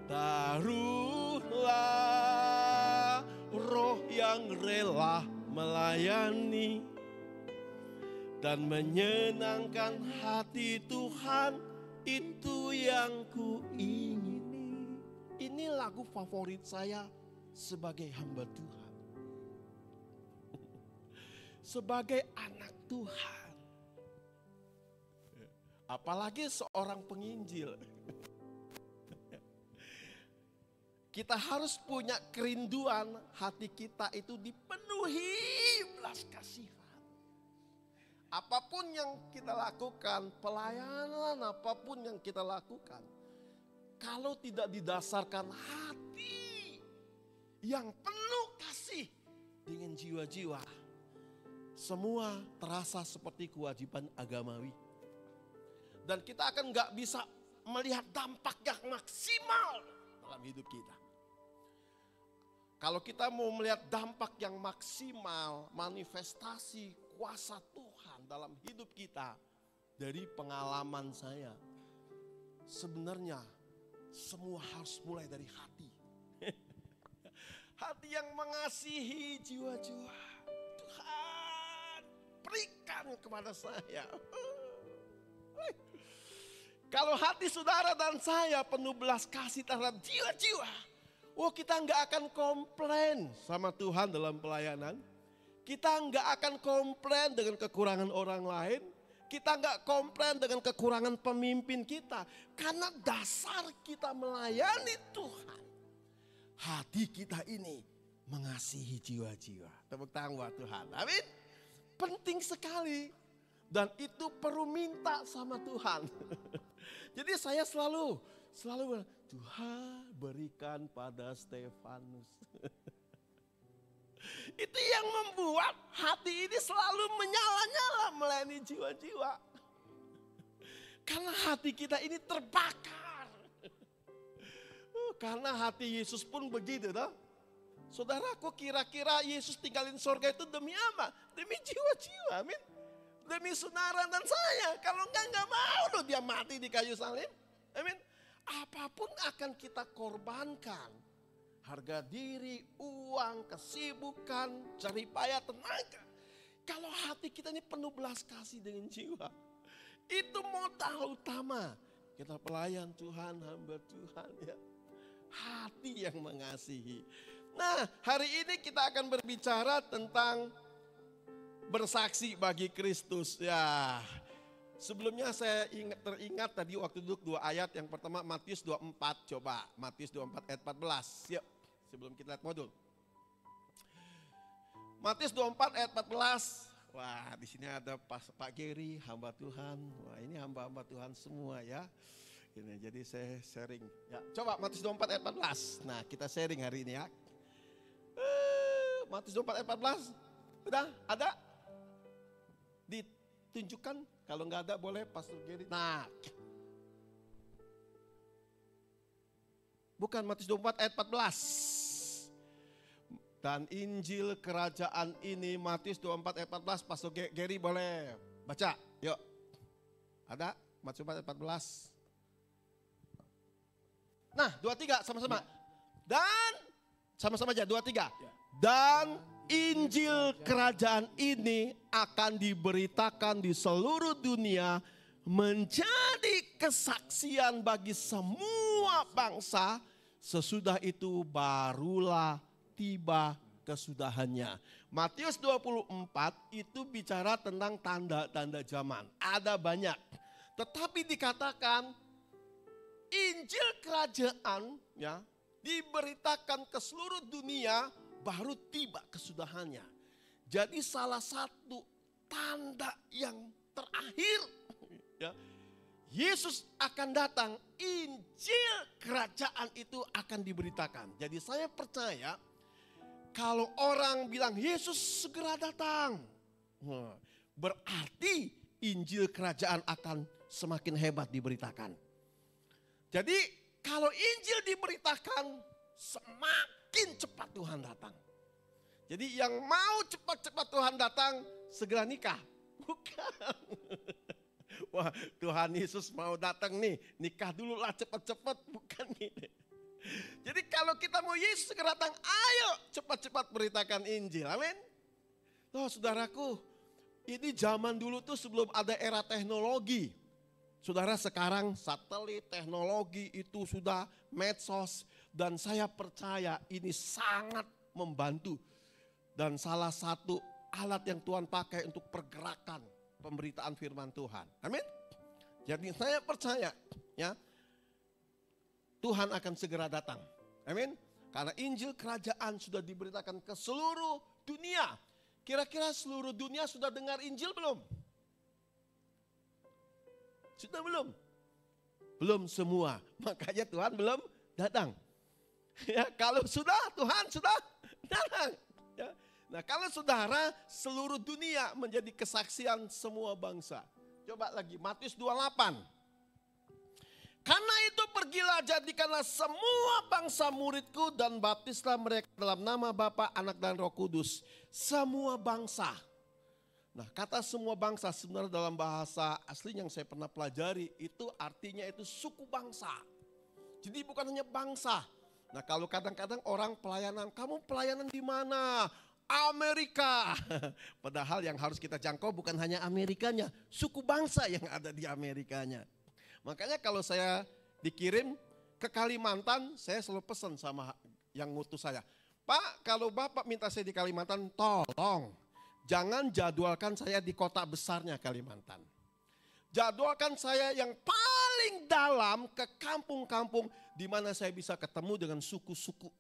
Taruhlah roh yang rela melayani dan menyenangkan hati Tuhan. Itu yang ku ingini. Ini lagu favorit saya sebagai hamba Tuhan. Sebagai anak Tuhan. Apalagi seorang penginjil. Kita harus punya kerinduan hati kita itu dipenuhi belas kasihan. Apapun yang kita lakukan, pelayanan apapun yang kita lakukan, kalau tidak didasarkan hati yang penuh kasih dengan jiwa-jiwa, semua terasa seperti kewajiban agamawi. Dan kita akan gak bisa melihat dampak yang maksimal dalam hidup kita. Kalau kita mau melihat dampak yang maksimal, manifestasi kuasa Tuhan dalam hidup kita, dari pengalaman saya, sebenarnya semua harus mulai dari hati. hati yang mengasihi jiwa-jiwa. Tuhan, berikan kepada saya. Kalau hati saudara dan saya penuh belas kasih terhadap jiwa-jiwa, kita nggak akan komplain sama Tuhan dalam pelayanan. Kita nggak akan komplain dengan kekurangan orang lain. Kita nggak komplain dengan kekurangan pemimpin kita. Karena dasar kita melayani Tuhan. Hati kita ini mengasihi jiwa-jiwa. Tepuk tangan buat Tuhan. Amin. Penting sekali. Dan itu perlu minta sama Tuhan. Jadi saya selalu Tuhan berikan pada Stefanus. Itu yang membuat hati ini selalu menyala-nyala melayani jiwa-jiwa. Karena hati kita ini terbakar. Karena hati Yesus pun begitu toh. Saudaraku, kira-kira Yesus tinggalin surga itu demi apa? Demi jiwa-jiwa, amin. Demi saudara dan saya. Kalau enggak mau loh dia mati di kayu salib. Amin. Apapun akan kita korbankan. Harga diri, uang, kesibukan, jeripaya, tenaga. Kalau hati kita ini penuh belas kasih dengan jiwa. Itu modal utama. Kita pelayan Tuhan, hamba Tuhan ya. Hati yang mengasihi. Nah, hari ini kita akan berbicara tentang bersaksi bagi Kristus. Ya, sebelumnya saya teringat tadi waktu duduk 2 ayat. Yang pertama Matius 24, coba. Matius 24 ayat 14. Yuk, sebelum kita lihat modul. Matius 24 ayat 14. Wah, di sini ada Pak Geri, hamba Tuhan. Wah, ini hamba-hamba Tuhan semua ya. Ini jadi saya sharing. Ya, coba Matius 24 ayat 14. Nah, kita sharing hari ini ya. Matius 24 ayat 14. Udah ada? Ditunjukkan, kalau nggak ada boleh Pastor Geri. Nah, bukan Matius 24 ayat 14. Dan Injil kerajaan ini Matius 24 ayat 14. Pastor Geri boleh baca, yuk. Ada Matius 24 ayat 14. Nah, 23 sama-sama. Dan sama-sama aja 23. Dan Injil kerajaan ini akan diberitakan di seluruh dunia menjadi kesaksian bagi semua bangsa. Sesudah itu barulah tiba kesudahannya. Matius 24 itu bicara tentang tanda-tanda zaman. Ada banyak. Tetapi dikatakan Injil kerajaan ya diberitakan ke seluruh dunia baru tiba kesudahannya. Jadi salah satu tanda yang terakhir ya, Yesus akan datang, Injil kerajaan itu akan diberitakan. Jadi saya percaya kalau orang bilang Yesus segera datang, berarti Injil kerajaan akan semakin hebat diberitakan. Jadi kalau Injil diberitakan semakin cepat Tuhan datang. Jadi yang mau cepat-cepat Tuhan datang segera nikah. Bukan. Wah, Tuhan Yesus mau datang nih, nikah dulu lah cepat-cepat. Bukan ini. Jadi kalau kita mau Yesus segera datang, ayo cepat-cepat beritakan Injil. Amin. Loh saudaraku, ini zaman dulu tuh sebelum ada era teknologi. Saudara, sekarang satelit, teknologi itu sudah medsos. Dan saya percaya ini sangat membantu. Dan salah satu alat yang Tuhan pakai untuk pergerakan pemberitaan firman Tuhan. Amin. Jadi saya percaya ya, Tuhan akan segera datang. Amin. Karena Injil kerajaan sudah diberitakan ke seluruh dunia. Kira-kira seluruh dunia sudah dengar Injil belum? Sudah belum? Belum semua. Makanya Tuhan belum datang. Ya, kalau sudah, Tuhan sudah datang. Ya. Nah, kalau saudara, seluruh dunia menjadi kesaksian semua bangsa. Coba lagi, Matius 28. Karena itu pergilah, jadikanlah semua bangsa muridku dan baptislah mereka dalam nama Bapa, Anak dan Roh Kudus. Semua bangsa. Nah, kata semua bangsa sebenarnya dalam bahasa asli yang saya pernah pelajari itu artinya itu suku bangsa. Jadi bukan hanya bangsa, Nah kalau kadang-kadang orang pelayanan, kamu pelayanan di mana? Amerika. Padahal yang harus kita jangkau bukan hanya Amerikanya, suku bangsa yang ada di Amerikanya. Makanya kalau saya dikirim ke Kalimantan, saya selalu pesan sama yang ngutus saya. Pak, kalau Bapak minta saya di Kalimantan, tolong jangan jadwalkan saya di kota besarnya Kalimantan. Jadwalkan saya yang paling dalam ke kampung-kampung di mana saya bisa ketemu dengan suku-suku.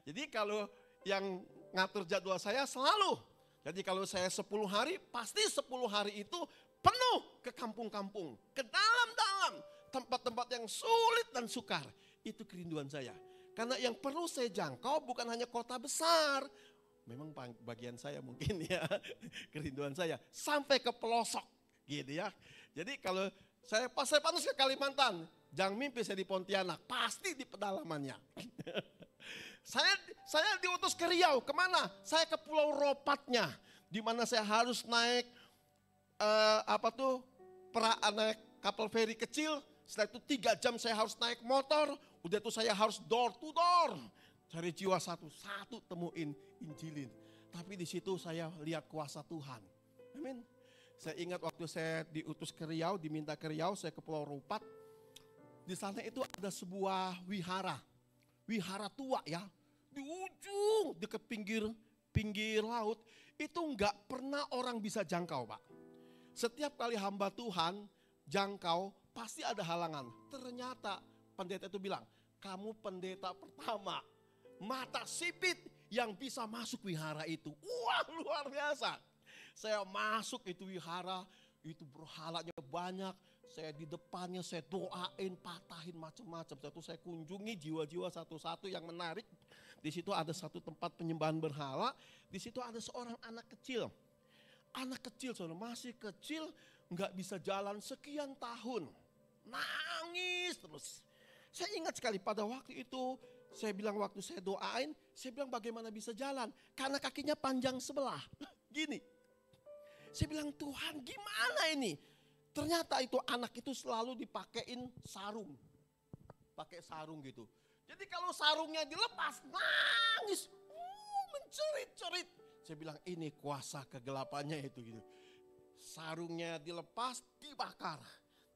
Jadi kalau yang ngatur jadwal saya selalu. Jadi kalau saya 10 hari, pasti 10 hari itu penuh ke kampung-kampung. Ke dalam-dalam tempat-tempat yang sulit dan sukar. Itu kerinduan saya. Karena yang perlu saya jangkau bukan hanya kota besar. Memang bagian saya mungkin ya, kerinduan saya. Sampai ke pelosok gitu ya. Jadi kalau saya pantas ke Kalimantan, jangan mimpi saya di Pontianak, pasti di pedalamannya. Saya diutus ke Riau, kemana? Saya ke Pulau Ropatnya, di mana saya harus naik naik kapal feri kecil. Setelah itu 3 jam saya harus naik motor, udah itu saya harus door to door, cari jiwa satu-satu, temuin, injilin. Tapi di situ saya lihat kuasa Tuhan. Amin. Saya ingat waktu saya diutus ke Riau, diminta ke Riau, saya ke Pulau Ropat. Di sana itu ada sebuah wihara tua ya, di ujung dekat pinggir laut. Itu enggak pernah orang bisa jangkau, Pak. Setiap kali hamba Tuhan jangkau, pasti ada halangan. Ternyata pendeta itu bilang, kamu pendeta pertama mata sipit yang bisa masuk wihara itu. Wah, luar biasa. Saya masuk itu wihara, itu berhalanya banyak. Saya di depannya, saya doain, patahin macam-macam. Satu saya kunjungi jiwa-jiwa satu-satu yang menarik. Di situ ada satu tempat penyembahan berhala. Di situ ada seorang anak kecil. Anak kecil, saudara, masih kecil, nggak bisa jalan sekian tahun. Nangis terus. Saya ingat sekali pada waktu itu, saya bilang waktu saya doain, saya bilang bagaimana bisa jalan. Karena kakinya panjang sebelah. Gini. Saya bilang, Tuhan gimana ini? Ternyata itu anak itu selalu dipakein sarung. Pakai sarung gitu. Jadi kalau sarungnya dilepas, nangis. Mencerit-cerit. Saya bilang ini kuasa kegelapannya itu gitu. Sarungnya dilepas, dibakar.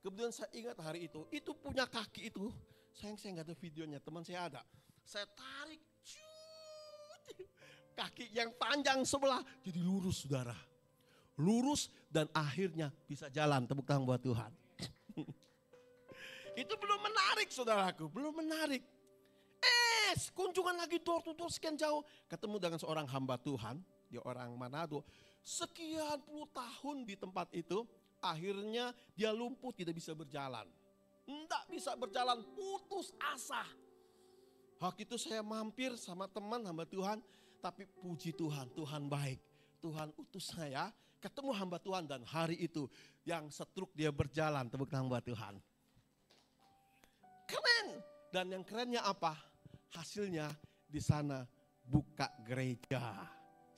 Kemudian saya ingat hari itu punya kaki itu. Sayang saya nggak ada videonya, teman saya ada. Saya tarik, kaki yang panjang sebelah jadi lurus, saudara. Lurus dan akhirnya bisa jalan. Tepuk tangan buat Tuhan. Itu belum menarik, saudaraku, belum menarik. Kunjungan lagi door to door sekian jauh. Ketemu dengan seorang hamba Tuhan, dia orang Manado. Sekian puluh tahun di tempat itu, akhirnya dia lumpuh, tidak bisa berjalan. Tidak bisa berjalan, putus asa. Waktu itu saya mampir sama teman hamba Tuhan, tapi puji Tuhan, Tuhan baik. Tuhan utus saya, ketemu hamba Tuhan dan hari itu yang setruk dia berjalan. Tepuk tangan buat Tuhan. Keren. Dan yang kerennya apa? Hasilnya di sana buka gereja.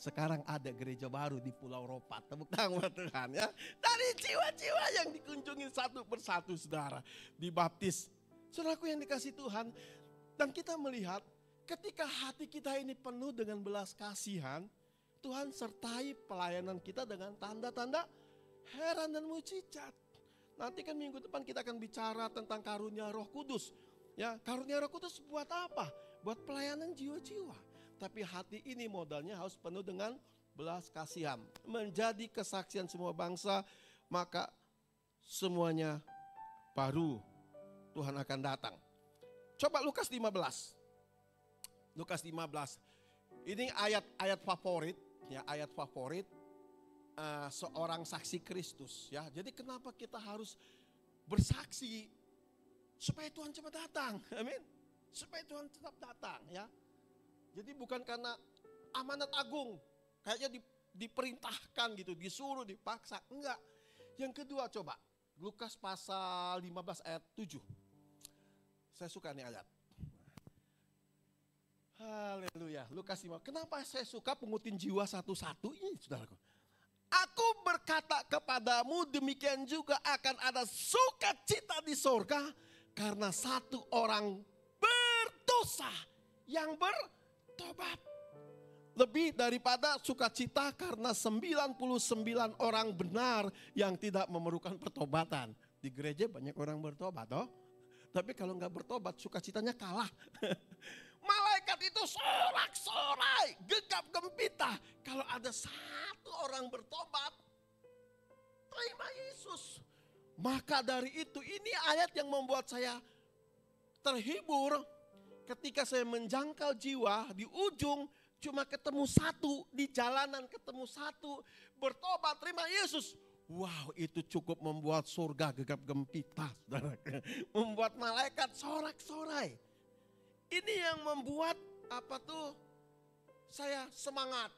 Sekarang ada gereja baru di Pulau Ropat. Tepuk tangan buat Tuhan ya. Dari jiwa-jiwa yang dikunjungi satu persatu, saudara, dibaptis. Saudaraku yang dikasih Tuhan. Dan kita melihat ketika hati kita ini penuh dengan belas kasihan, Tuhan sertai pelayanan kita dengan tanda-tanda heran dan mujizat. Nanti kan minggu depan kita akan bicara tentang karunia Roh Kudus. Ya, karunia Roh Kudus buat apa? Buat pelayanan jiwa-jiwa. Tapi hati ini modalnya harus penuh dengan belas kasihan. Menjadi kesaksian semua bangsa, maka semuanya baru Tuhan akan datang. Coba Lukas 15. Lukas 15. Ini ayat favorit. Ya, ayat favorit seorang saksi Kristus ya. Jadi kenapa kita harus bersaksi supaya Tuhan cepat datang. Amin. Supaya Tuhan tetap datang ya. Jadi bukan karena amanat agung kayaknya diperintahkan gitu, disuruh, dipaksa, enggak. Yang kedua coba Lukas pasal 15 ayat 7. Saya suka nih ayat. Haleluya. Lukas 5. Kenapa saya suka pengutin jiwa satu-satu ini, saudaraku? Aku berkata kepadamu demikian juga akan ada sukacita di sorga karena satu orang bertobat. dosa yang bertobat. Lebih daripada sukacita karena 99 orang benar yang tidak memerlukan pertobatan. Di gereja banyak orang bertobat, toh. Tapi kalau nggak bertobat, sukacitanya kalah. Malaikat itu sorak-sorai, gegap gempita. Kalau ada satu orang bertobat, terima Yesus. Maka dari itu, ini ayat yang membuat saya terhibur. Ketika saya menjangkau jiwa di ujung, cuma ketemu satu, di jalanan ketemu satu, bertobat, terima Yesus. Wow, itu cukup membuat surga gegap gempita, saudara. Membuat malaikat sorak-sorai. Ini yang membuat saya semangat,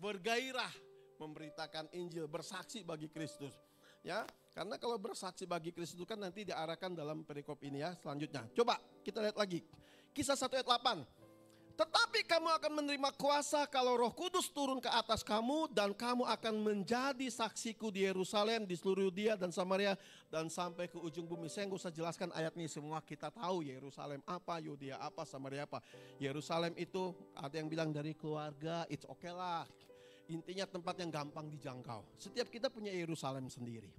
bergairah memberitakan Injil, bersaksi bagi Kristus. Ya, karena kalau bersaksi bagi Kristus itu kan nanti diarahkan dalam perikop ini ya selanjutnya. Coba kita lihat lagi. Kisah 1 ayat 8. Tetapi kamu akan menerima kuasa kalau Roh Kudus turun ke atas kamu dan kamu akan menjadi saksiku di Yerusalem, di seluruh Yudea dan Samaria dan sampai ke ujung bumi. Saya nggak usah jelaskan ayat ini, semua kita tahu Yerusalem apa, Yudea apa, Samaria apa. Yerusalem itu ada yang bilang dari keluarga, it's okay lah. Intinya tempat yang gampang dijangkau. Setiap kita punya Yerusalem sendiri.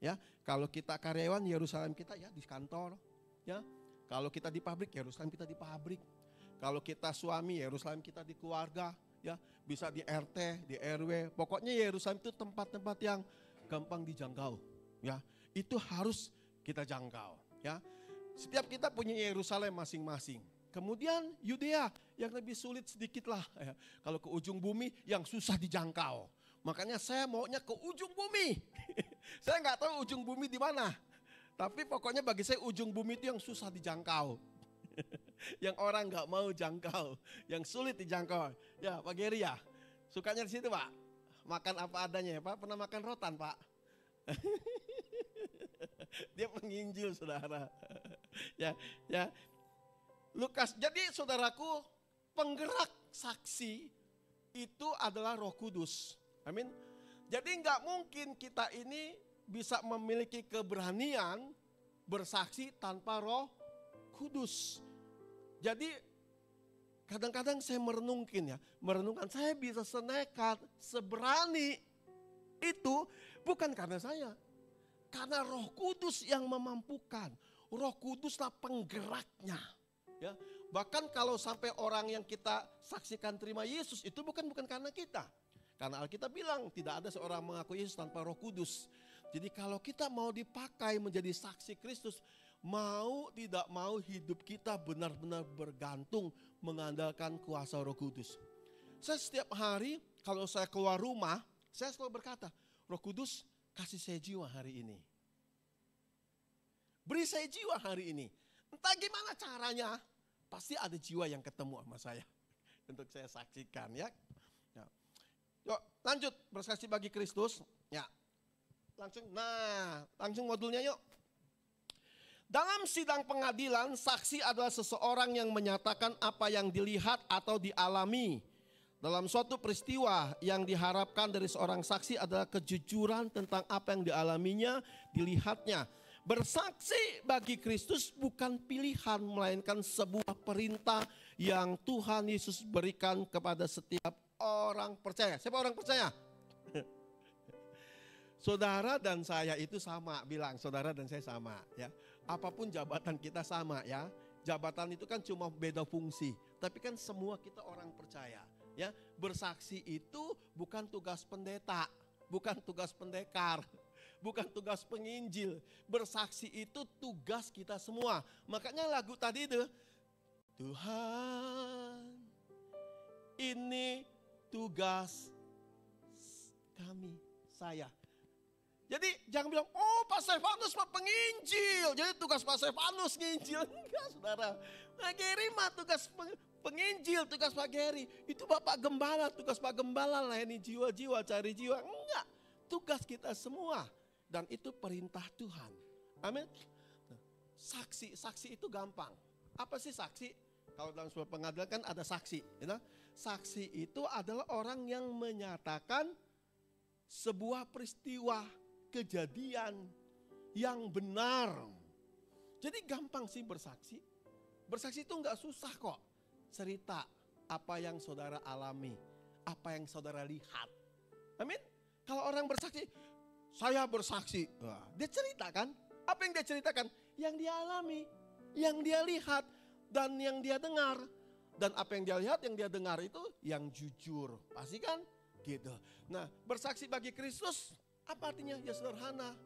Ya, kalau kita karyawan, Yerusalem kita ya di kantor. Ya, kalau kita di pabrik, Yerusalem kita di pabrik. Kalau kita suami, Yerusalem kita di keluarga, ya bisa di RT, di RW. Pokoknya Yerusalem itu tempat-tempat yang gampang dijangkau, ya. Itu harus kita jangkau, ya. Setiap kita punya Yerusalem masing-masing. Kemudian Yudea yang lebih sulit sedikit lah, ya. Kalau ke ujung bumi yang susah dijangkau. Makanya saya maunya ke ujung bumi. Saya nggak tahu ujung bumi di mana. Tapi pokoknya bagi saya ujung bumi itu yang susah dijangkau. Yang orang nggak mau jangkau, yang sulit dijangkau. Ya Pak Geri ya, sukanya di situ Pak. Makan apa adanya ya Pak, pernah makan rotan Pak. Dia menginjil saudara. Ya. Lukas, jadi saudaraku, penggerak saksi itu adalah Roh Kudus. Amin. Jadi nggak mungkin kita ini bisa memiliki keberanian bersaksi tanpa Roh Kudus. Jadi kadang-kadang saya merenungkan saya bisa senekat, seberani itu bukan karena saya. Karena Roh Kudus yang memampukan. Roh Kuduslah penggeraknya. Ya, bahkan kalau sampai orang yang kita saksikan terima Yesus itu bukan karena kita. Karena Alkitab bilang tidak ada seorang mengaku Yesus tanpa Roh Kudus. Jadi kalau kita mau dipakai menjadi saksi Kristus, mau tidak mau hidup kita benar-benar bergantung mengandalkan kuasa Roh Kudus. Saya setiap hari kalau saya keluar rumah, saya selalu berkata, Roh Kudus kasih saya jiwa hari ini. Beri saya jiwa hari ini. Entah gimana caranya, pasti ada jiwa yang ketemu sama saya. Untuk saya saksikan ya. Yuk lanjut bersaksi bagi Kristus. Ya. Langsung modulnya yuk. Dalam sidang pengadilan, saksi adalah seseorang yang menyatakan apa yang dilihat atau dialami. Dalam suatu peristiwa yang diharapkan dari seorang saksi adalah kejujuran tentang apa yang dialaminya, dilihatnya. Bersaksi bagi Kristus bukan pilihan, melainkan sebuah perintah yang Tuhan Yesus berikan kepada setiap orang percaya. Siapa orang percaya? Saudara dan saya itu sama, bilang saudara dan saya sama ya. Apapun jabatan kita sama ya. Jabatan itu kan cuma beda fungsi, tapi kan semua kita orang percaya ya. Bersaksi itu bukan tugas pendeta, bukan tugas pendekar, bukan tugas penginjil. Bersaksi itu tugas kita semua. Makanya lagu tadi itu, Tuhan ini tugas kami, saya. Jadi jangan bilang, oh Pak Stefanus Pak penginjil. Jadi tugas Pak Stefanus nginjil. Enggak saudara. Pak Geri mah tugas penginjil, tugas Pak Geri. Itu Bapak Gembala, tugas Pak Gembala layani jiwa-jiwa, cari jiwa. Enggak, tugas kita semua. Dan itu perintah Tuhan. Amin. Saksi itu gampang. Apa sih saksi? Kalau dalam sebuah pengadilan kan ada saksi. You know? Saksi itu adalah orang yang menyatakan sebuah peristiwa, kejadian yang benar. Jadi gampang sih bersaksi. Bersaksi itu nggak susah kok. Cerita apa yang saudara alami, apa yang saudara lihat. Amin. Kalau orang bersaksi, saya bersaksi. Wah, dia ceritakan. Apa yang dia ceritakan? Yang dia alami, yang dia lihat, dan yang dia dengar. Dan apa yang dia lihat, yang dia dengar itu yang jujur. Pasti kan? Gitu. Nah, bersaksi bagi Kristus, apa artinya? Ya sederhana.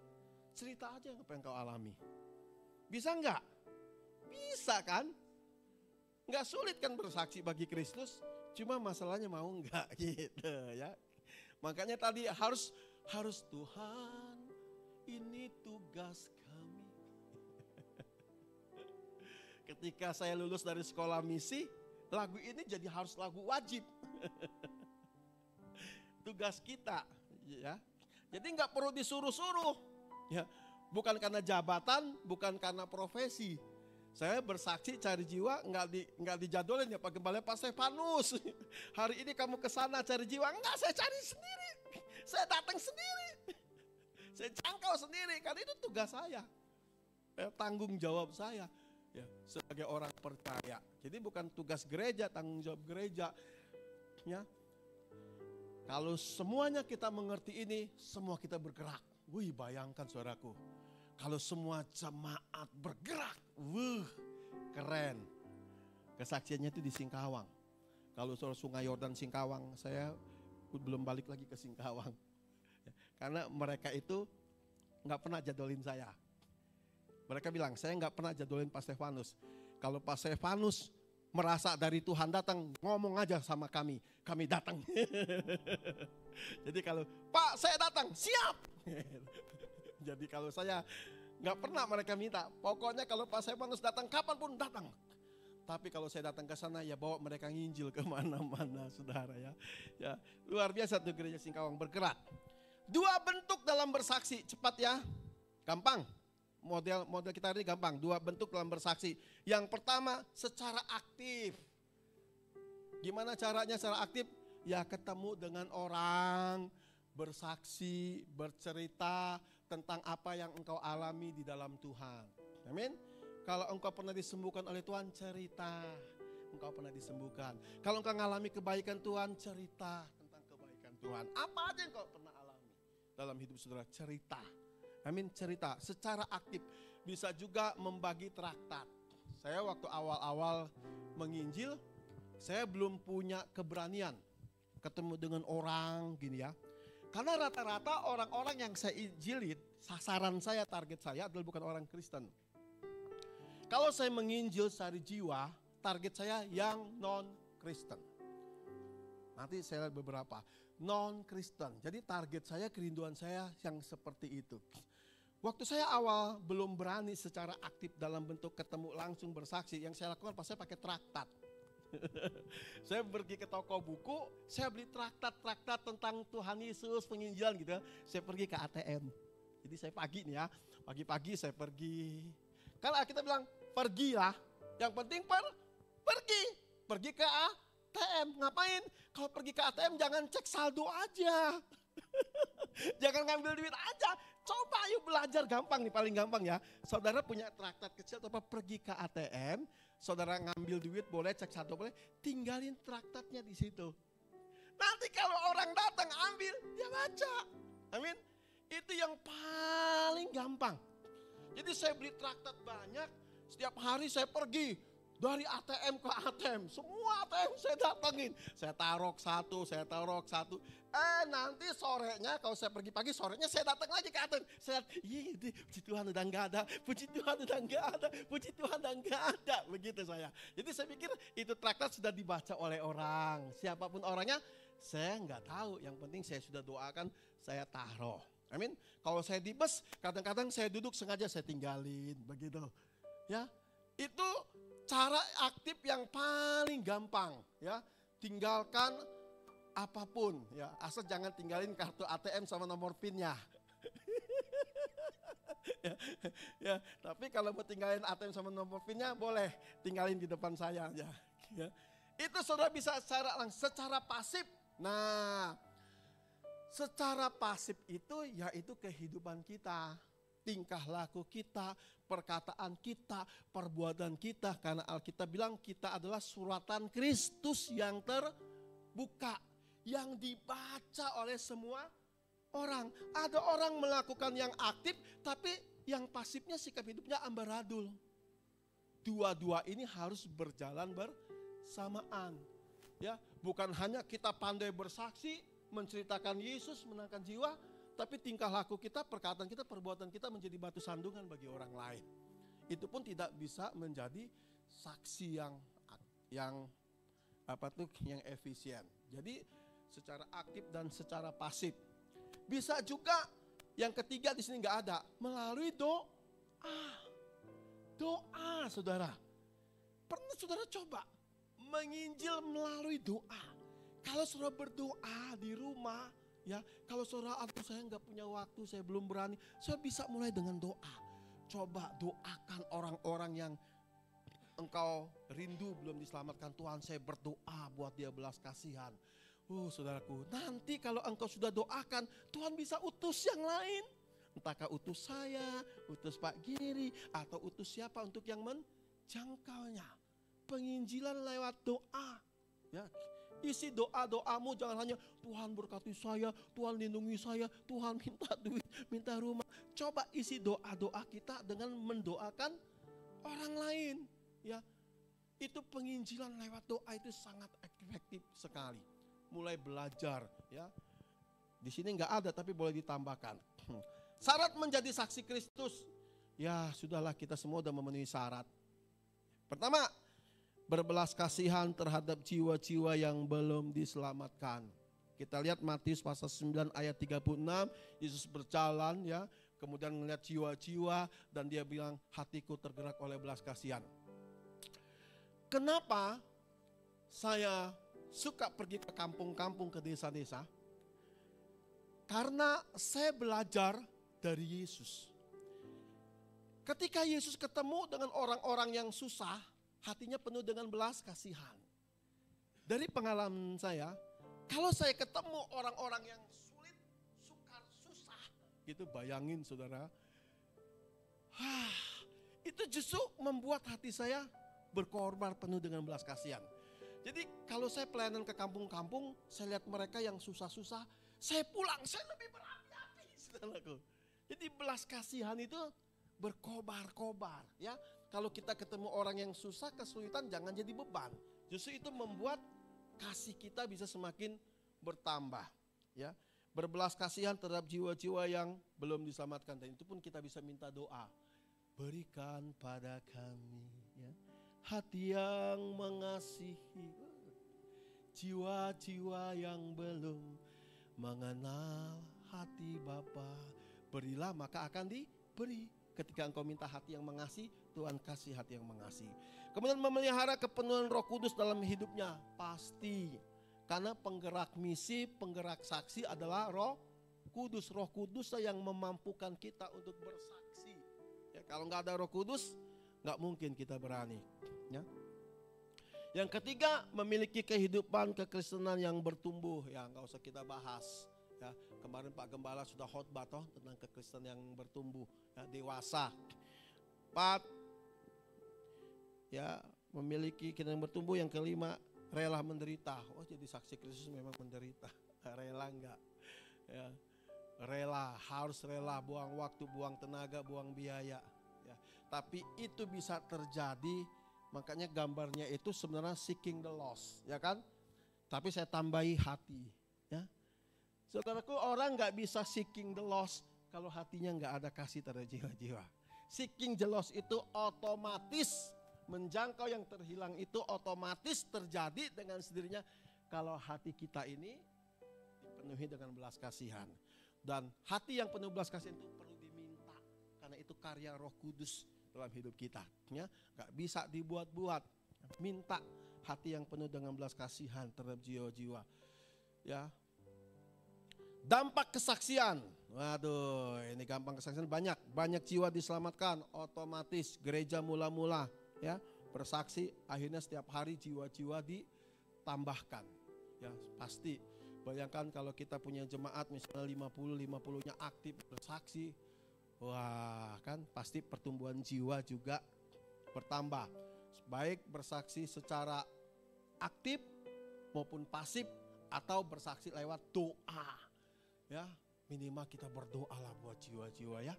Cerita aja apa yang kau alami. Bisa enggak? Bisa kan? Enggak sulit kan bersaksi bagi Kristus. Cuma masalahnya mau enggak gitu ya. Makanya tadi harus Tuhan, ini tugas kami. Ketika saya lulus dari sekolah misi, lagu ini jadi harus lagu wajib. Tugas kita ya. Jadi enggak perlu disuruh-suruh. Ya, bukan karena jabatan, bukan karena profesi. Saya bersaksi cari jiwa nggak dijadolin ya Pak Gembala, Pak Stefanus. Hari ini kamu ke sana cari jiwa, enggak, saya cari sendiri. Saya datang sendiri. Saya jangkau sendiri, karena itu tugas saya. Tanggung jawab saya ya, sebagai orang percaya. Jadi bukan tugas gereja, tanggung jawab gereja. Ya. Kalau semuanya kita mengerti ini, semua kita bergerak. Wih, bayangkan saudaraku. Kalau semua jemaat bergerak, keren. Kesaksiannya itu di Singkawang. Kalau soal Sungai Yordan Singkawang, saya belum balik lagi ke Singkawang. Karena mereka itu nggak pernah jadolin saya. Mereka bilang, saya nggak pernah jadolin Pak Stefanus. Kalau Pak Stefanus merasa dari Tuhan datang, ngomong aja sama kami datang. Jadi kalau, Pak saya datang, siap. Jadi kalau saya nggak pernah mereka minta, pokoknya kalau Pak Stefanus datang kapanpun datang. Tapi kalau saya datang ke sana ya bawa mereka nginjil kemana-mana saudara ya. Ya luar biasa tuh gereja Singkawang bergerak. 2 bentuk dalam bersaksi, cepat ya, gampang. Model kita ini gampang, 2 bentuk dalam bersaksi. Yang pertama secara aktif. Gimana caranya secara aktif? Ya ketemu dengan orang, bersaksi, bercerita tentang apa yang engkau alami di dalam Tuhan. Amin. Kalau engkau pernah disembuhkan oleh Tuhan, cerita. Engkau pernah disembuhkan. Kalau engkau mengalami kebaikan Tuhan, cerita tentang kebaikan Tuhan. Apa aja yang engkau pernah alami dalam hidup saudara, cerita. Amin, cerita secara aktif. Bisa juga membagi traktat. Saya waktu awal-awal menginjil, saya belum punya keberanian ketemu dengan orang gini ya. Karena rata-rata orang-orang yang saya injilin, sasaran saya, target saya adalah bukan orang Kristen. Kalau saya menginjil cari jiwa, target saya yang non-Kristen. Nanti saya lihat beberapa. Non-Kristen, jadi target saya, kerinduan saya yang seperti itu. Waktu saya awal belum berani secara aktif dalam bentuk ketemu langsung bersaksi, yang saya lakukan pas saya pakai traktat. Saya pergi ke toko buku, saya beli traktat tentang Tuhan Yesus, penginjilan gitu. Saya pergi ke ATM. Jadi saya pagi nih ya, pagi-pagi saya pergi. Kalau kita bilang pergilah, yang penting pergi ke ATM. Ngapain? Kalau pergi ke ATM jangan cek saldo aja. Jangan ngambil duit aja. Coba yuk belajar, gampang nih, paling gampang ya. Saudara punya traktat kecil atau apa, pergi ke ATM, saudara ngambil duit boleh, cek saldo boleh, tinggalin traktatnya di situ. Nanti kalau orang datang ambil, dia baca. Amin. Itu yang paling gampang. Jadi saya beli traktat banyak, setiap hari saya pergi dari ATM ke ATM, semua ATM saya datangin. Saya taruh satu. Nanti sorenya kalau saya pergi pagi, sorenya saya datang lagi ke ATM. Saya lihat, puji Tuhan udah nggak ada, puji Tuhan udah nggak ada. Begitu saya. Jadi saya pikir itu traktat sudah dibaca oleh orang. Siapapun orangnya, saya nggak tahu. Yang penting saya sudah doakan, saya taruh. Amin. Kalau saya di bus, kadang-kadang saya duduk sengaja saya tinggalin, begitu. Ya, itu cara aktif yang paling gampang. Ya, tinggalkan apapun. Ya, asal jangan tinggalin kartu ATM sama nomor PIN-nya. ya, tapi kalau mau tinggalin ATM sama nomor PIN-nya boleh tinggalin di depan saya aja. Ya, itu saudara bisa secara pasif. Nah, secara pasif itu yaitu kehidupan kita. tingkah laku kita, perkataan kita, perbuatan kita. Karena Alkitab bilang kita adalah suratan Kristus yang terbuka, yang dibaca oleh semua orang. Ada orang melakukan yang aktif, tapi yang pasifnya sikap hidupnya ambaradul. Dua-dua ini harus berjalan bersamaan. Ya, bukan hanya kita pandai bersaksi, menceritakan Yesus, menangkan jiwa, tapi tingkah laku kita, perkataan kita, perbuatan kita menjadi batu sandungan bagi orang lain. Itu pun tidak bisa menjadi saksi yang efisien. Jadi secara aktif dan secara pasif. Bisa juga yang ketiga di sini nggak ada, melalui doa. Doa, saudara. Pernah saudara coba menginjil melalui doa? Kalau saudara berdoa di rumah, ya, kalau saudara, aduh saya nggak punya waktu, saya belum berani, saya bisa mulai dengan doa. Coba doakan orang-orang yang engkau rindu belum diselamatkan. Tuhan, saya berdoa buat dia belas kasihan. Saudaraku, nanti kalau engkau sudah doakan, Tuhan bisa utus yang lain. Entahkah utus saya, utus Pak Giri, atau utus siapa untuk yang menjangkaunya. Penginjilan lewat doa. Ya, isi doa-doamu jangan hanya Tuhan berkati saya, Tuhan lindungi saya, Tuhan minta duit, minta rumah. Coba isi doa-doa kita dengan mendoakan orang lain. Ya, itu penginjilan lewat doa itu sangat efektif sekali. Mulai belajar, ya. Di sini nggak ada tapi boleh ditambahkan. Syarat menjadi saksi Kristus. Ya sudahlah, kita semua sudah memenuhi syarat. Pertama, berbelas kasihan terhadap jiwa-jiwa yang belum diselamatkan. Kita lihat Matius pasal 9 ayat 36, Yesus berjalan, ya, kemudian melihat jiwa-jiwa dan dia bilang, hatiku tergerak oleh belas kasihan. Kenapa saya suka pergi ke kampung-kampung, ke desa-desa? Karena saya belajar dari Yesus. Ketika Yesus ketemu dengan orang-orang yang susah, hatinya penuh dengan belas kasihan. Dari pengalaman saya, kalau saya ketemu orang-orang yang sulit, sukar, susah, gitu, bayangin saudara, itu justru membuat hati saya berkorban penuh dengan belas kasihan. Jadi kalau saya pelayanan ke kampung-kampung, saya lihat mereka yang susah-susah, saya pulang, saya lebih berapi-api, saudaraku. Jadi belas kasihan itu berkobar-kobar, ya. Kalau kita ketemu orang yang susah, kesulitan, jangan jadi beban. Justru itu membuat kasih kita bisa semakin bertambah, ya. Berbelas kasihan terhadap jiwa-jiwa yang belum diselamatkan, dan itu pun kita bisa minta doa. Berikan pada kami, ya, hati yang mengasihi, jiwa-jiwa yang belum mengenal hati Bapa. Berilah maka akan diberi. Ketika engkau minta hati yang mengasihi, Tuhan kasih hati yang mengasihi. Kemudian memelihara kepenuhan Roh Kudus dalam hidupnya, pasti. Karena penggerak misi, penggerak saksi adalah Roh Kudus. Roh Kudus yang memampukan kita untuk bersaksi. Ya, kalau nggak ada Roh Kudus, nggak mungkin kita berani. Ya. Yang ketiga, memiliki kehidupan kekristenan yang bertumbuh. Ya, nggak usah kita bahas. Ya, kemarin Pak Gembala sudah khotbah toh tentang kekristenan yang bertumbuh, ya, dewasa. 4, ya, memiliki kehidupan yang bertumbuh. Yang kelima, rela menderita. Oh, jadi saksi Kristus memang menderita. Rela enggak? Ya, rela, harus rela, buang waktu, buang tenaga, buang biaya. Ya, tapi itu bisa terjadi. Makanya gambarnya itu sebenarnya seeking the lost, ya kan? Tapi saya tambahi hati, ya. Saudaraku, orang nggak bisa seeking the lost kalau hatinya nggak ada kasih terhadap jiwa-jiwa. Seeking the lost itu otomatis menjangkau yang terhilang, itu otomatis terjadi dengan sendirinya kalau hati kita ini dipenuhi dengan belas kasihan. Dan hati yang penuh belas kasihan itu perlu diminta, karena itu karya Roh Kudus dalam hidup kita, ya, nggak bisa dibuat-buat. Minta hati yang penuh dengan belas kasihan terhadap jiwa-jiwa, ya. Dampak kesaksian, waduh, ini gampang kesaksian, banyak jiwa diselamatkan, otomatis gereja mula-mula, ya, bersaksi, akhirnya setiap hari jiwa-jiwa ditambahkan, ya, pasti. Bayangkan kalau kita punya jemaat misalnya 50-nya aktif bersaksi, Wah, kan pasti pertumbuhan jiwa juga bertambah. Baik bersaksi secara aktif maupun pasif atau bersaksi lewat doa. Ya, minimal kita berdoa lah buat jiwa-jiwa ya.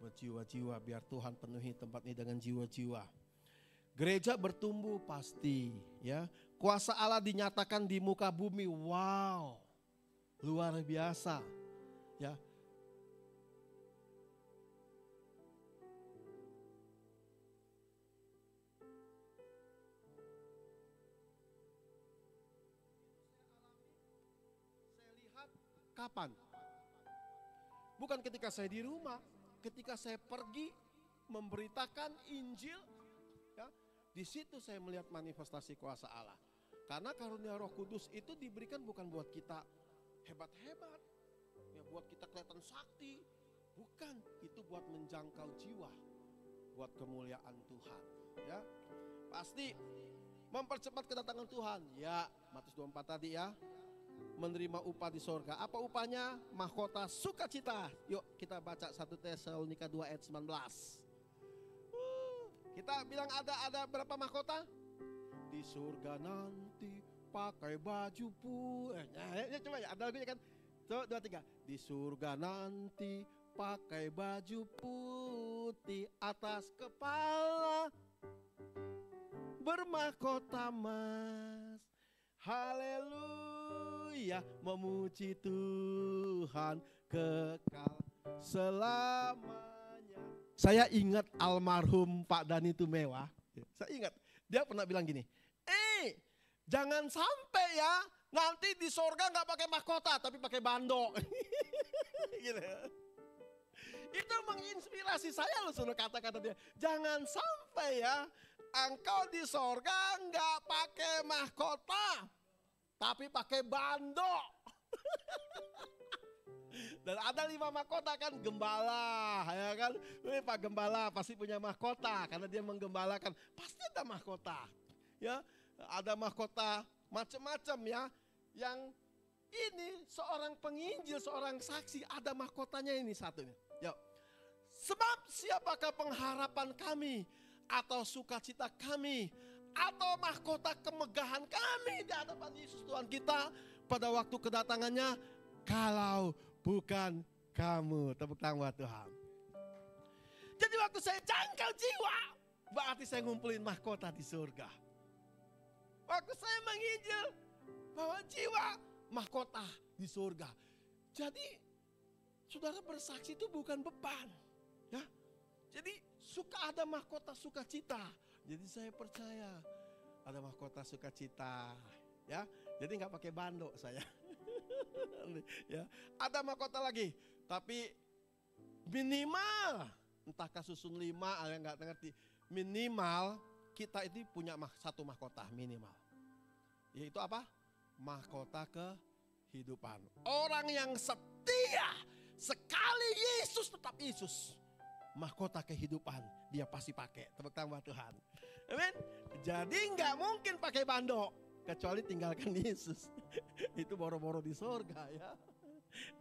Buat jiwa-jiwa biar Tuhan penuhi tempat ini dengan jiwa-jiwa. Gereja bertumbuh pasti ya. Kuasa Allah dinyatakan di muka bumi. Wow. Luar biasa. Ya. Kapan? Bukan ketika saya di rumah, ketika saya pergi memberitakan Injil, ya, di situ saya melihat manifestasi kuasa Allah. Karena karunia Roh Kudus itu diberikan bukan buat kita hebat-hebat, ya buat kita kelihatan sakti, bukan, itu buat menjangkau jiwa, buat kemuliaan Tuhan, ya. Pasti mempercepat kedatangan Tuhan, ya. Matius 24 tadi ya. Menerima upah di sorga. Apa upahnya? Mahkota sukacita. Yuk kita baca 1 Tesalonika 2 ayat 19. Kita bilang ada berapa mahkota? Di surga nanti pakai baju putih. Coba ya, ada lagunya kan? Coba 2, 3. Di surga nanti pakai baju putih, atas kepala bermahkota emas. Haleluya, memuji Tuhan kekal selamanya. Saya ingat almarhum Pak Dani Tumewa. Saya ingat, dia pernah bilang gini, jangan sampai ya nanti di sorga gak pakai mahkota tapi pakai bando. Gitu. Itu menginspirasi saya loh, saudara, kata-kata dia. Jangan sampai ya engkau di sorga nggak pakai mahkota, tapi pakai bando. Dan ada 5 mahkota kan, gembala, ya kan? Pak Gembala pasti punya mahkota karena dia menggembalakan. Pasti ada mahkota, ya. Ada mahkota macam-macam ya. Yang ini seorang penginjil, seorang saksi, ada mahkotanya ini satunya. Yuk. Sebab siapakah pengharapan kami, atau sukacita kami, atau mahkota kemegahan kami di hadapan Yesus Tuhan kita pada waktu kedatangannya, kalau bukan kamu. Tepuk tangan buat Tuhan. Jadi waktu saya jangkau jiwa, berarti saya ngumpulin mahkota di surga. Waktu saya menginjil, bawa jiwa, mahkota di surga. Jadi saudara bersaksi itu bukan beban, ya. Jadi suka ada mahkota sukacita. Jadi saya percaya ada mahkota sukacita, ya. Jadi nggak pakai bando saya. Ya, ada mahkota lagi, tapi minimal entah susun 5, ada nggak ngerti. Minimal kita itu punya satu mahkota minimal. Yaitu apa? Mahkota kehidupan. Orang yang setia sekali Yesus tetap Yesus. Mahkota kehidupan dia pasti pakai. Tepuk tangan buat Tuhan. Amin. Jadi nggak mungkin pakai bando kecuali tinggalkan Yesus. Itu boro-boro di surga ya.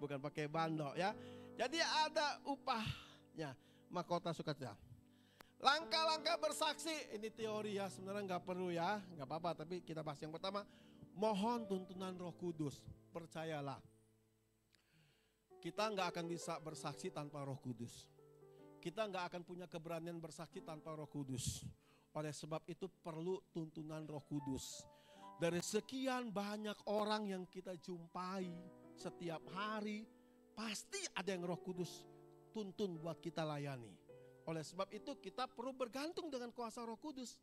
Bukan pakai bando ya. Jadi ada upahnya, mahkota sukacita. Langkah-langkah bersaksi, ini teori ya, sebenarnya nggak perlu ya, nggak apa-apa. Tapi kita bahas yang pertama, mohon tuntunan Roh Kudus. Percayalah, kita nggak akan bisa bersaksi tanpa Roh Kudus. Kita nggak akan punya keberanian bersaksi tanpa Roh Kudus. Oleh sebab itu perlu tuntunan Roh Kudus. Dari sekian banyak orang yang kita jumpai setiap hari, pasti ada yang Roh Kudus tuntun buat kita layani. Oleh sebab itu kita perlu bergantung dengan kuasa Roh Kudus.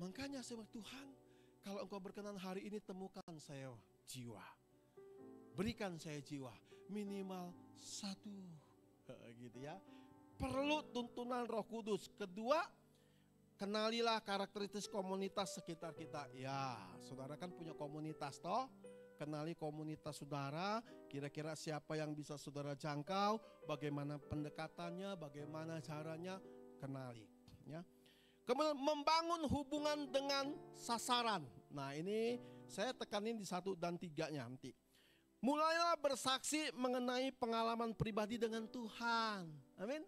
Makanya saya bilang, Tuhan, kalau Engkau berkenan hari ini temukan saya jiwa. Berikan saya jiwa, minimal 1. Gitu ya. Perlu tuntunan Roh Kudus. Kedua, kenalilah karakteristik komunitas sekitar kita. Ya, saudara kan punya komunitas toh. Kenali komunitas saudara, kira-kira siapa yang bisa saudara jangkau, bagaimana pendekatannya, bagaimana caranya, kenali. Ya. Kemudian membangun hubungan dengan sasaran. Nah ini saya tekanin di 1 dan 3-nya nanti. Mulailah bersaksi mengenai pengalaman pribadi dengan Tuhan. Amin.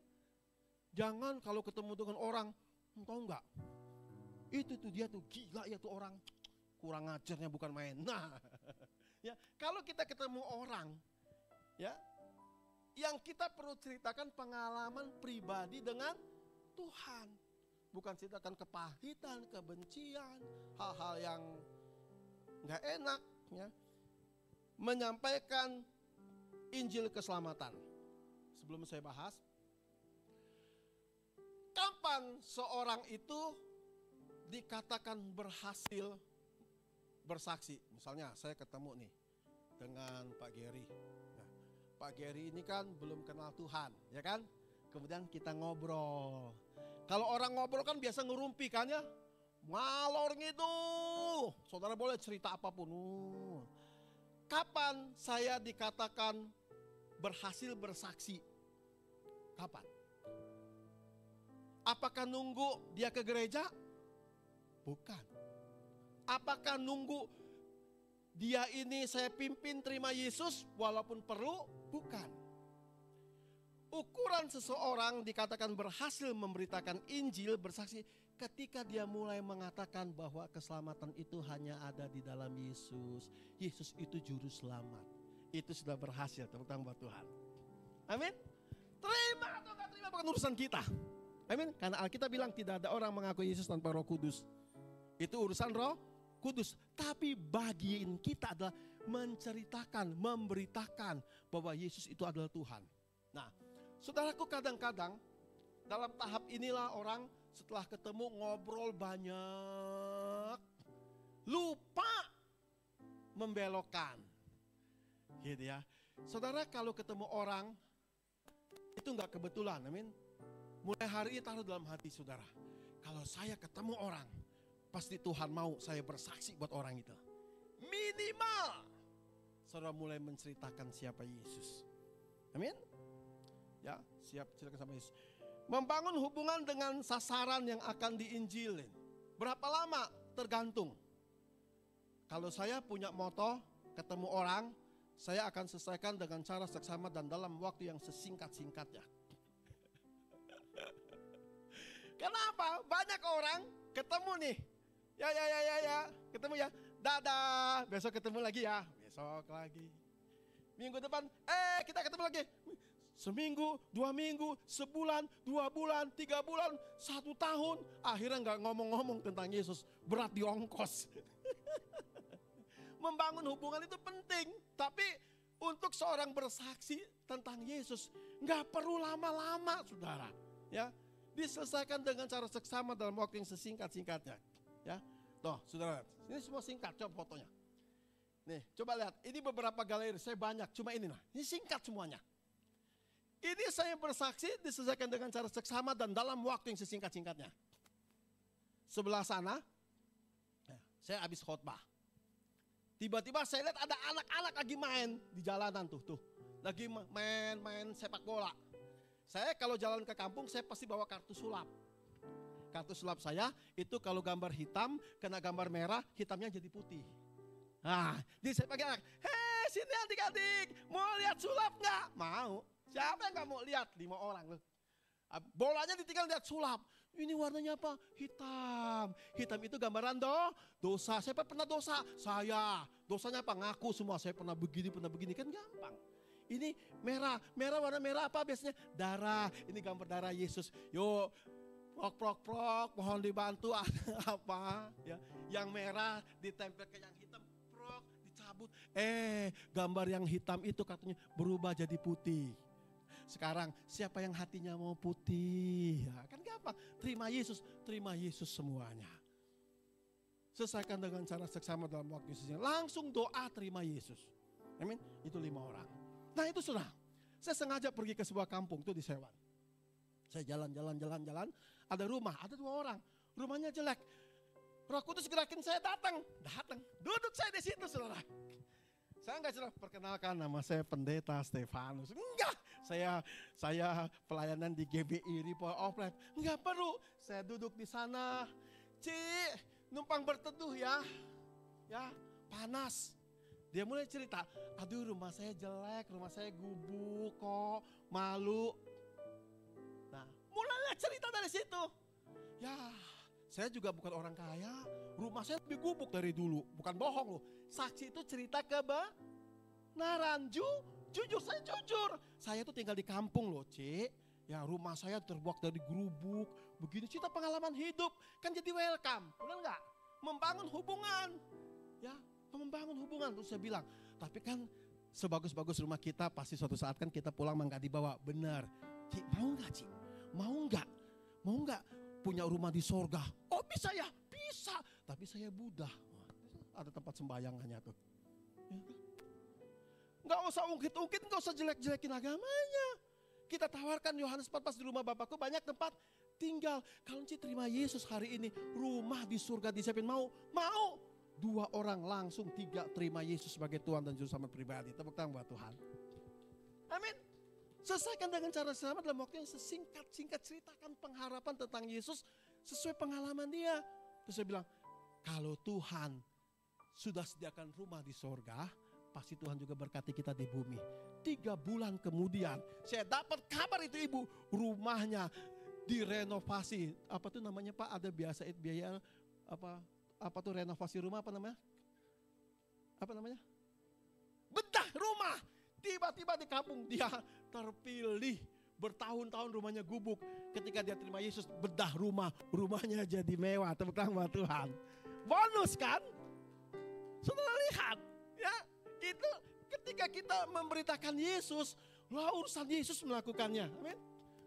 Jangan kalau ketemu dengan orang, tahu enggak? Itu tuh dia tuh gila ya tuh orang. Kurang ajarnya bukan main. Nah, ya, kalau kita ketemu orang, ya, yang kita perlu ceritakan pengalaman pribadi dengan Tuhan. Bukan ceritakan kepahitan, kebencian, hal-hal yang enggak enak, ya. Menyampaikan Injil keselamatan. Sebelum saya bahas, kapan seorang itu dikatakan berhasil bersaksi? Misalnya saya ketemu nih dengan Pak Gary. Nah, Pak Gary ini kan belum kenal Tuhan, ya kan? Kemudian kita ngobrol. Kalau orang ngobrol kan biasa ngerumpi kan ya? Ngalor gitu. Saudara boleh cerita apapun. Kapan saya dikatakan berhasil bersaksi? Kapan? Apakah nunggu dia ke gereja? Bukan. Apakah nunggu dia ini saya pimpin terima Yesus walaupun perlu? Bukan. Ukuran seseorang dikatakan berhasil memberitakan Injil, bersaksi, ketika dia mulai mengatakan bahwa keselamatan itu hanya ada di dalam Yesus. Yesus itu juru selamat. Itu sudah berhasil, tepuk tangan buat Tuhan. Amin. Terima atau gak terima bukan urusan kita. Amin. Karena Alkitab bilang tidak ada orang mengaku Yesus tanpa Roh Kudus. Itu urusan Roh Kudus. Tapi bagian kita adalah menceritakan, memberitakan bahwa Yesus itu adalah Tuhan. Nah, saudaraku, kadang-kadang dalam tahap inilah orang setelah ketemu ngobrol banyak, lupa membelokkan. Gitu ya. Saudara, kalau ketemu orang itu enggak kebetulan, amin. Mulai hari ini taruh dalam hati saudara. Kalau saya ketemu orang, pasti Tuhan mau saya bersaksi buat orang itu. Minimal saudara mulai menceritakan siapa Yesus. Amin. Ya, siap ceritakan sama Yesus. Membangun hubungan dengan sasaran yang akan diinjilin. Berapa lama? Tergantung. Kalau saya punya moto, ketemu orang, saya akan selesaikan dengan cara seksama dan dalam waktu yang sesingkat-singkatnya. Kenapa? Banyak orang ketemu nih. Ya, ketemu ya. Dadah, besok ketemu lagi ya. Besok lagi. Minggu depan, kita ketemu lagi. Seminggu, 2 minggu, sebulan, 2 bulan, 3 bulan, 1 tahun. Akhirnya gak ngomong-ngomong tentang Yesus. Berat di ongkos. Membangun hubungan itu penting. Tapi untuk seorang bersaksi tentang Yesus, gak perlu lama-lama saudara. Ya, diselesaikan dengan cara seksama dalam waktu yang sesingkat-singkatnya. Ya, tuh saudara, ini semua singkat, coba fotonya. Nih, coba lihat, ini beberapa galeri, saya banyak, cuma ini nah. Ini singkat semuanya. Ini saya bersaksi diselesaikan dengan cara seksama dan dalam waktu yang sesingkat-singkatnya. Sebelah sana, saya habis khotbah. Tiba-tiba saya lihat ada anak-anak lagi main di jalanan tuh. Lagi main sepak bola. Saya kalau jalan ke kampung, saya pasti bawa kartu sulap. Kartu sulap saya itu kalau gambar hitam, kena gambar merah, hitamnya jadi putih. Nah, jadi saya pakai anak, hei sini adik-adik, mau lihat sulap nggak? Mau. Siapa yang gak mau lihat? 5 orang loh. Bolanya ditinggal lihat sulap. Ini warnanya apa? Hitam. Hitam itu gambaran dosa. Siapa pernah dosa? Saya. Dosanya apa? Ngaku semua. Saya pernah begini. Kan gampang. Ini merah. Merah warna merah apa biasanya? Darah. Ini gambar darah Yesus. Yuk. Prok. Mohon dibantu. Apa? Ya. Yang merah ditempel ke yang hitam. Prok. Dicabut. Gambar yang hitam itu katanya berubah jadi putih. Sekarang siapa yang hatinya mau putih? Ya, kan gampang. Terima Yesus semuanya. Selesaikan dengan cara seksama dalam waktu Yesusnya. Langsung doa terima Yesus. Amin. Itu 5 orang. Nah itu sudah. Saya sengaja pergi ke sebuah kampung tuh di Sewan. Saya jalan. Ada rumah, ada 2 orang. Rumahnya jelek. Roh Kudus gerakin saya datang. Duduk saya di situ saudara. Saya enggak cerita, perkenalkan nama saya Pendeta Stefanus. Enggak, saya pelayanan di GBI Ripoll Offline. Enggak perlu, saya duduk di sana. Numpang berteduh ya. Ya, panas. Dia mulai cerita, aduh rumah saya jelek, rumah saya gubuk kok, malu. Nah, mulailah cerita dari situ. Ya, saya juga bukan orang kaya, rumah saya lebih gubuk dari dulu. Bukan bohong loh, saksi itu cerita kebenaran. Jujur, saya jujur. Saya tuh tinggal di kampung loh, Cik. Ya, rumah saya terbuat dari gerubuk. Begini cerita pengalaman hidup, kan jadi welcome, benar nggak? Membangun hubungan, ya, membangun hubungan. Terus saya bilang, tapi kan sebagus-bagus rumah kita, pasti suatu saat kan kita pulang nggak dibawa. Benar, Cik, mau nggak, Cik? Mau nggak punya rumah di sorga? Oh bisa ya, bisa. Tapi saya Buddha, ada tempat sembayangannya tuh. Ya. Nggak usah ungkit-ungkit, nggak usah jelek-jelekin agamanya. Kita tawarkan Yohanes 14, di rumah Bapakku banyak tempat tinggal. Kalau Cik terima Yesus hari ini, rumah di surga disiapin, mau? 2 orang langsung 3 terima Yesus sebagai Tuhan dan Juru Selamat pribadi. Tepuk tangan buat Tuhan. Amin. Selesaikan dengan cara selamat dalam waktu yang sesingkat-singkat, ceritakan pengharapan tentang Yesus sesuai pengalaman dia. Terus saya bilang, kalau Tuhan sudah sediakan rumah di sorga, pasti Tuhan juga berkati kita di bumi. 3 bulan kemudian saya dapat kabar itu ibu, rumahnya direnovasi. Apa tuh namanya Pak? Ada biaya apa tuh renovasi rumah, apa namanya? Bedah rumah. Tiba-tiba di kampung dia terpilih, bertahun-tahun rumahnya gubuk. Ketika dia terima Yesus, bedah rumahnya jadi mewah. Tepuk tangan buat Tuhan. Bonus kan? Saudara lihat, ya, itu ketika kita memberitakan Yesus, lah urusan Yesus melakukannya. Amin.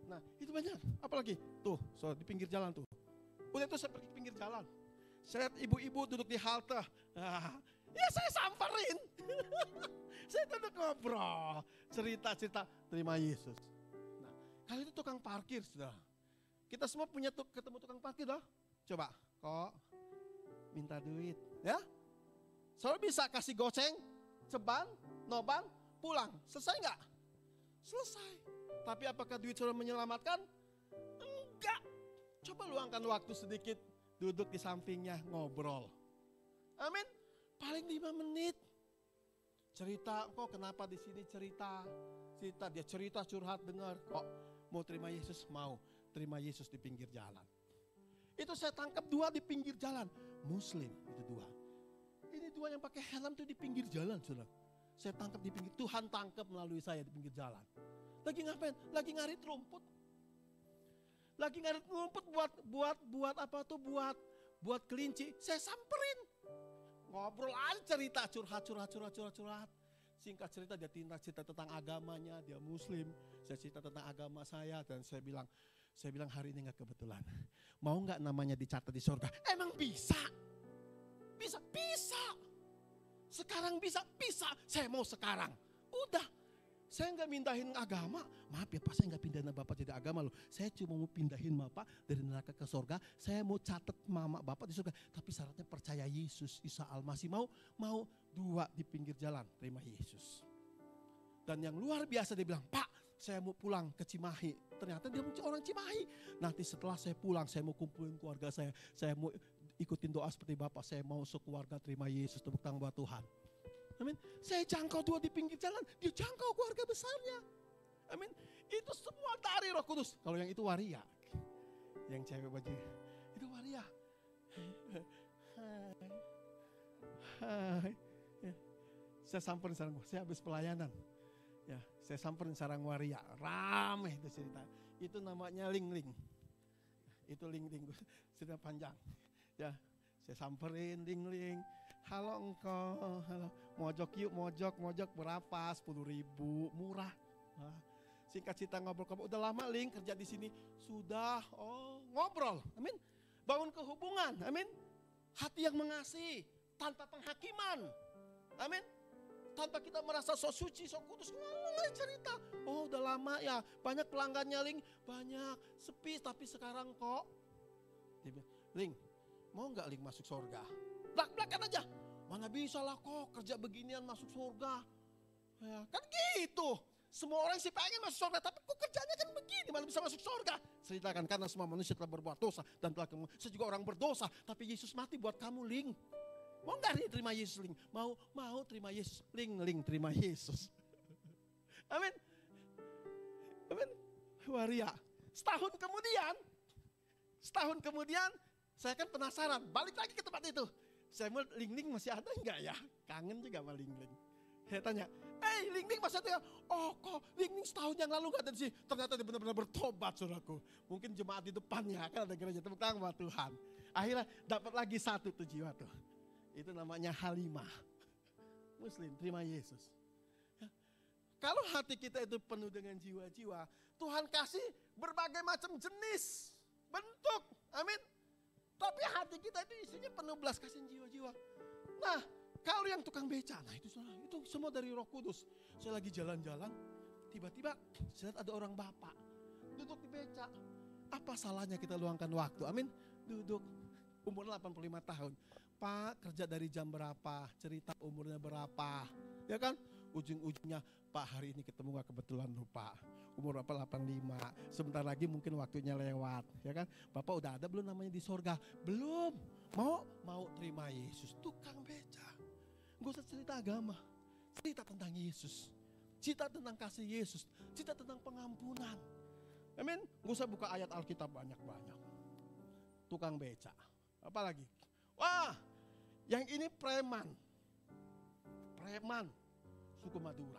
Nah, itu banyak. Apalagi? Tuh, so, di pinggir jalan tuh. Udah itu saya pergi ke pinggir jalan. Saya lihat ibu-ibu duduk di halte. Ya saya samperin. Saya duduk ngobrol, cerita-cerita terima Yesus. Nah, kalau itu tukang parkir, saudara. Kita semua punya ketemu tukang parkir loh. Coba, kok minta duit, ya? Soalnya bisa kasih goceng, ceban, noban, pulang. Selesai nggak? Selesai. Tapi apakah duit saudara menyelamatkan? Enggak. Coba luangkan waktu sedikit, duduk di sampingnya, ngobrol. Amin. Paling 5 menit. Cerita, kok kenapa di sini cerita. Dia cerita, curhat, dengar. Kok mau terima Yesus? Mau. Terima Yesus di pinggir jalan. Itu saya tangkap 2 di pinggir jalan. Muslim, itu 2. Ini 2 yang pakai helm tuh di pinggir jalan, saudara. Saya tangkap di pinggir, Tuhan tangkap melalui saya di pinggir jalan. Lagi ngapain? Lagi ngarit rumput. Lagi ngarit rumput buat apa tuh? Buat kelinci. Saya samperin. Ngobrol aja, cerita, curhat. Singkat cerita, dia cerita tentang agamanya, dia Muslim. Saya cerita tentang agama saya dan saya bilang hari ini gak kebetulan. Mau gak namanya dicatat di surga? Emang bisa? Bisa. Sekarang bisa. Saya mau sekarang. Udah. Saya gak mindahin agama. Maaf ya Pak, saya gak pindahin Bapak jadi agama loh. Saya cuma mau pindahin Bapak dari neraka ke surga. Saya mau catat mama Bapak di surga. Tapi syaratnya percaya Yesus, Isa Al-Masih. Mau 2 di pinggir jalan terima Yesus. Dan yang luar biasa dia bilang, Pak saya mau pulang ke Cimahi. Ternyata dia orang Cimahi. Nanti setelah saya pulang, saya mau kumpulin keluarga saya. Saya mau ikutin doa seperti Bapak. Saya mau sekeluarga terima Yesus. Tepuk tangan buat Tuhan. Amin. Saya jangkau 2 di pinggir jalan, dia jangkau keluarga besarnya. Amin. Itu semua dari Roh Kudus. Kalau yang itu waria, yang cewek baju itu waria. Hai. Saya samperin sarang, saya habis pelayanan. Ya, saya samperin sarang waria, rame itu cerita. Itu namanya ling-ling. Itu ling-ling, cerita panjang. Ya, saya samperin ling-ling. Halo engkau, halo. Mojok yuk, mojok berapa? 10.000, murah. Nah, singkat cerita ngobrol. Udah lama Ling kerja di sini? Sudah. Oh, ngobrol. Amin. Bangun kehubungan. Amin. Hati yang mengasihi tanpa penghakiman. Amin. Tanpa kita merasa so suci, so kudus. Mulai cerita. Oh, udah lama ya. Banyak pelanggannya Ling. Banyak. Sepi tapi sekarang kok. Dia bilang, Ling, mau gak Ling masuk surga? Belak-belakan aja. Mana bisa lah kok kerja beginian masuk surga. Ya, kan gitu. Semua orang sih pengen masuk surga. Tapi kok kerjanya kan begini. Mana bisa masuk surga. Ceritakan karena semua manusia telah berbuat dosa. Dan telah saya juga orang berdosa. Tapi Yesus mati buat kamu Ling. Mau nggak nih terima Yesus, Ling? Mau terima Yesus, Ling terima Yesus. Amin. Amin. Waria. Setahun kemudian, saya kan penasaran, balik lagi ke tempat itu. Saya mau Ling masih ada enggak ya? Kangen juga sama Ling. Saya tanya, Ling masih ada? Oh kok Ling setahun yang lalu gak ada sih? Ternyata dia benar-benar bertobat, saudaraku. Mungkin jemaat di depannya, kan ada gereja, tepuk tangan buat Tuhan. Akhirnya dapat lagi satu tuh jiwa tuh. Itu namanya Halimah. Muslim, terima Yesus. Kalau hati kita itu penuh dengan jiwa-jiwa, Tuhan kasih berbagai macam jenis, bentuk, amin. Tapi hati kita itu isinya penuh belas kasihan jiwa-jiwa. Nah, kalau yang tukang beca, nah itu semua dari Roh Kudus. Saya lagi jalan-jalan, tiba-tiba saya lihat ada orang bapak duduk di beca. Apa salahnya kita luangkan waktu, amin. Duduk, umur 85 tahun. Pak, kerja dari jam berapa, cerita umurnya berapa, ya kan? Ujung-ujungnya, Pak hari ini ketemu gak kebetulan lupa. Umur berapa 85, sebentar lagi mungkin waktunya lewat, ya kan? Bapak udah ada belum namanya di sorga? Belum, mau terima Yesus, tukang beca. Gak usah cerita agama, cerita tentang Yesus, cerita tentang kasih Yesus, cerita tentang pengampunan. Amin, gak usah buka ayat Alkitab banyak-banyak. Tukang beca, apalagi? Wah, yang ini preman suku Madura.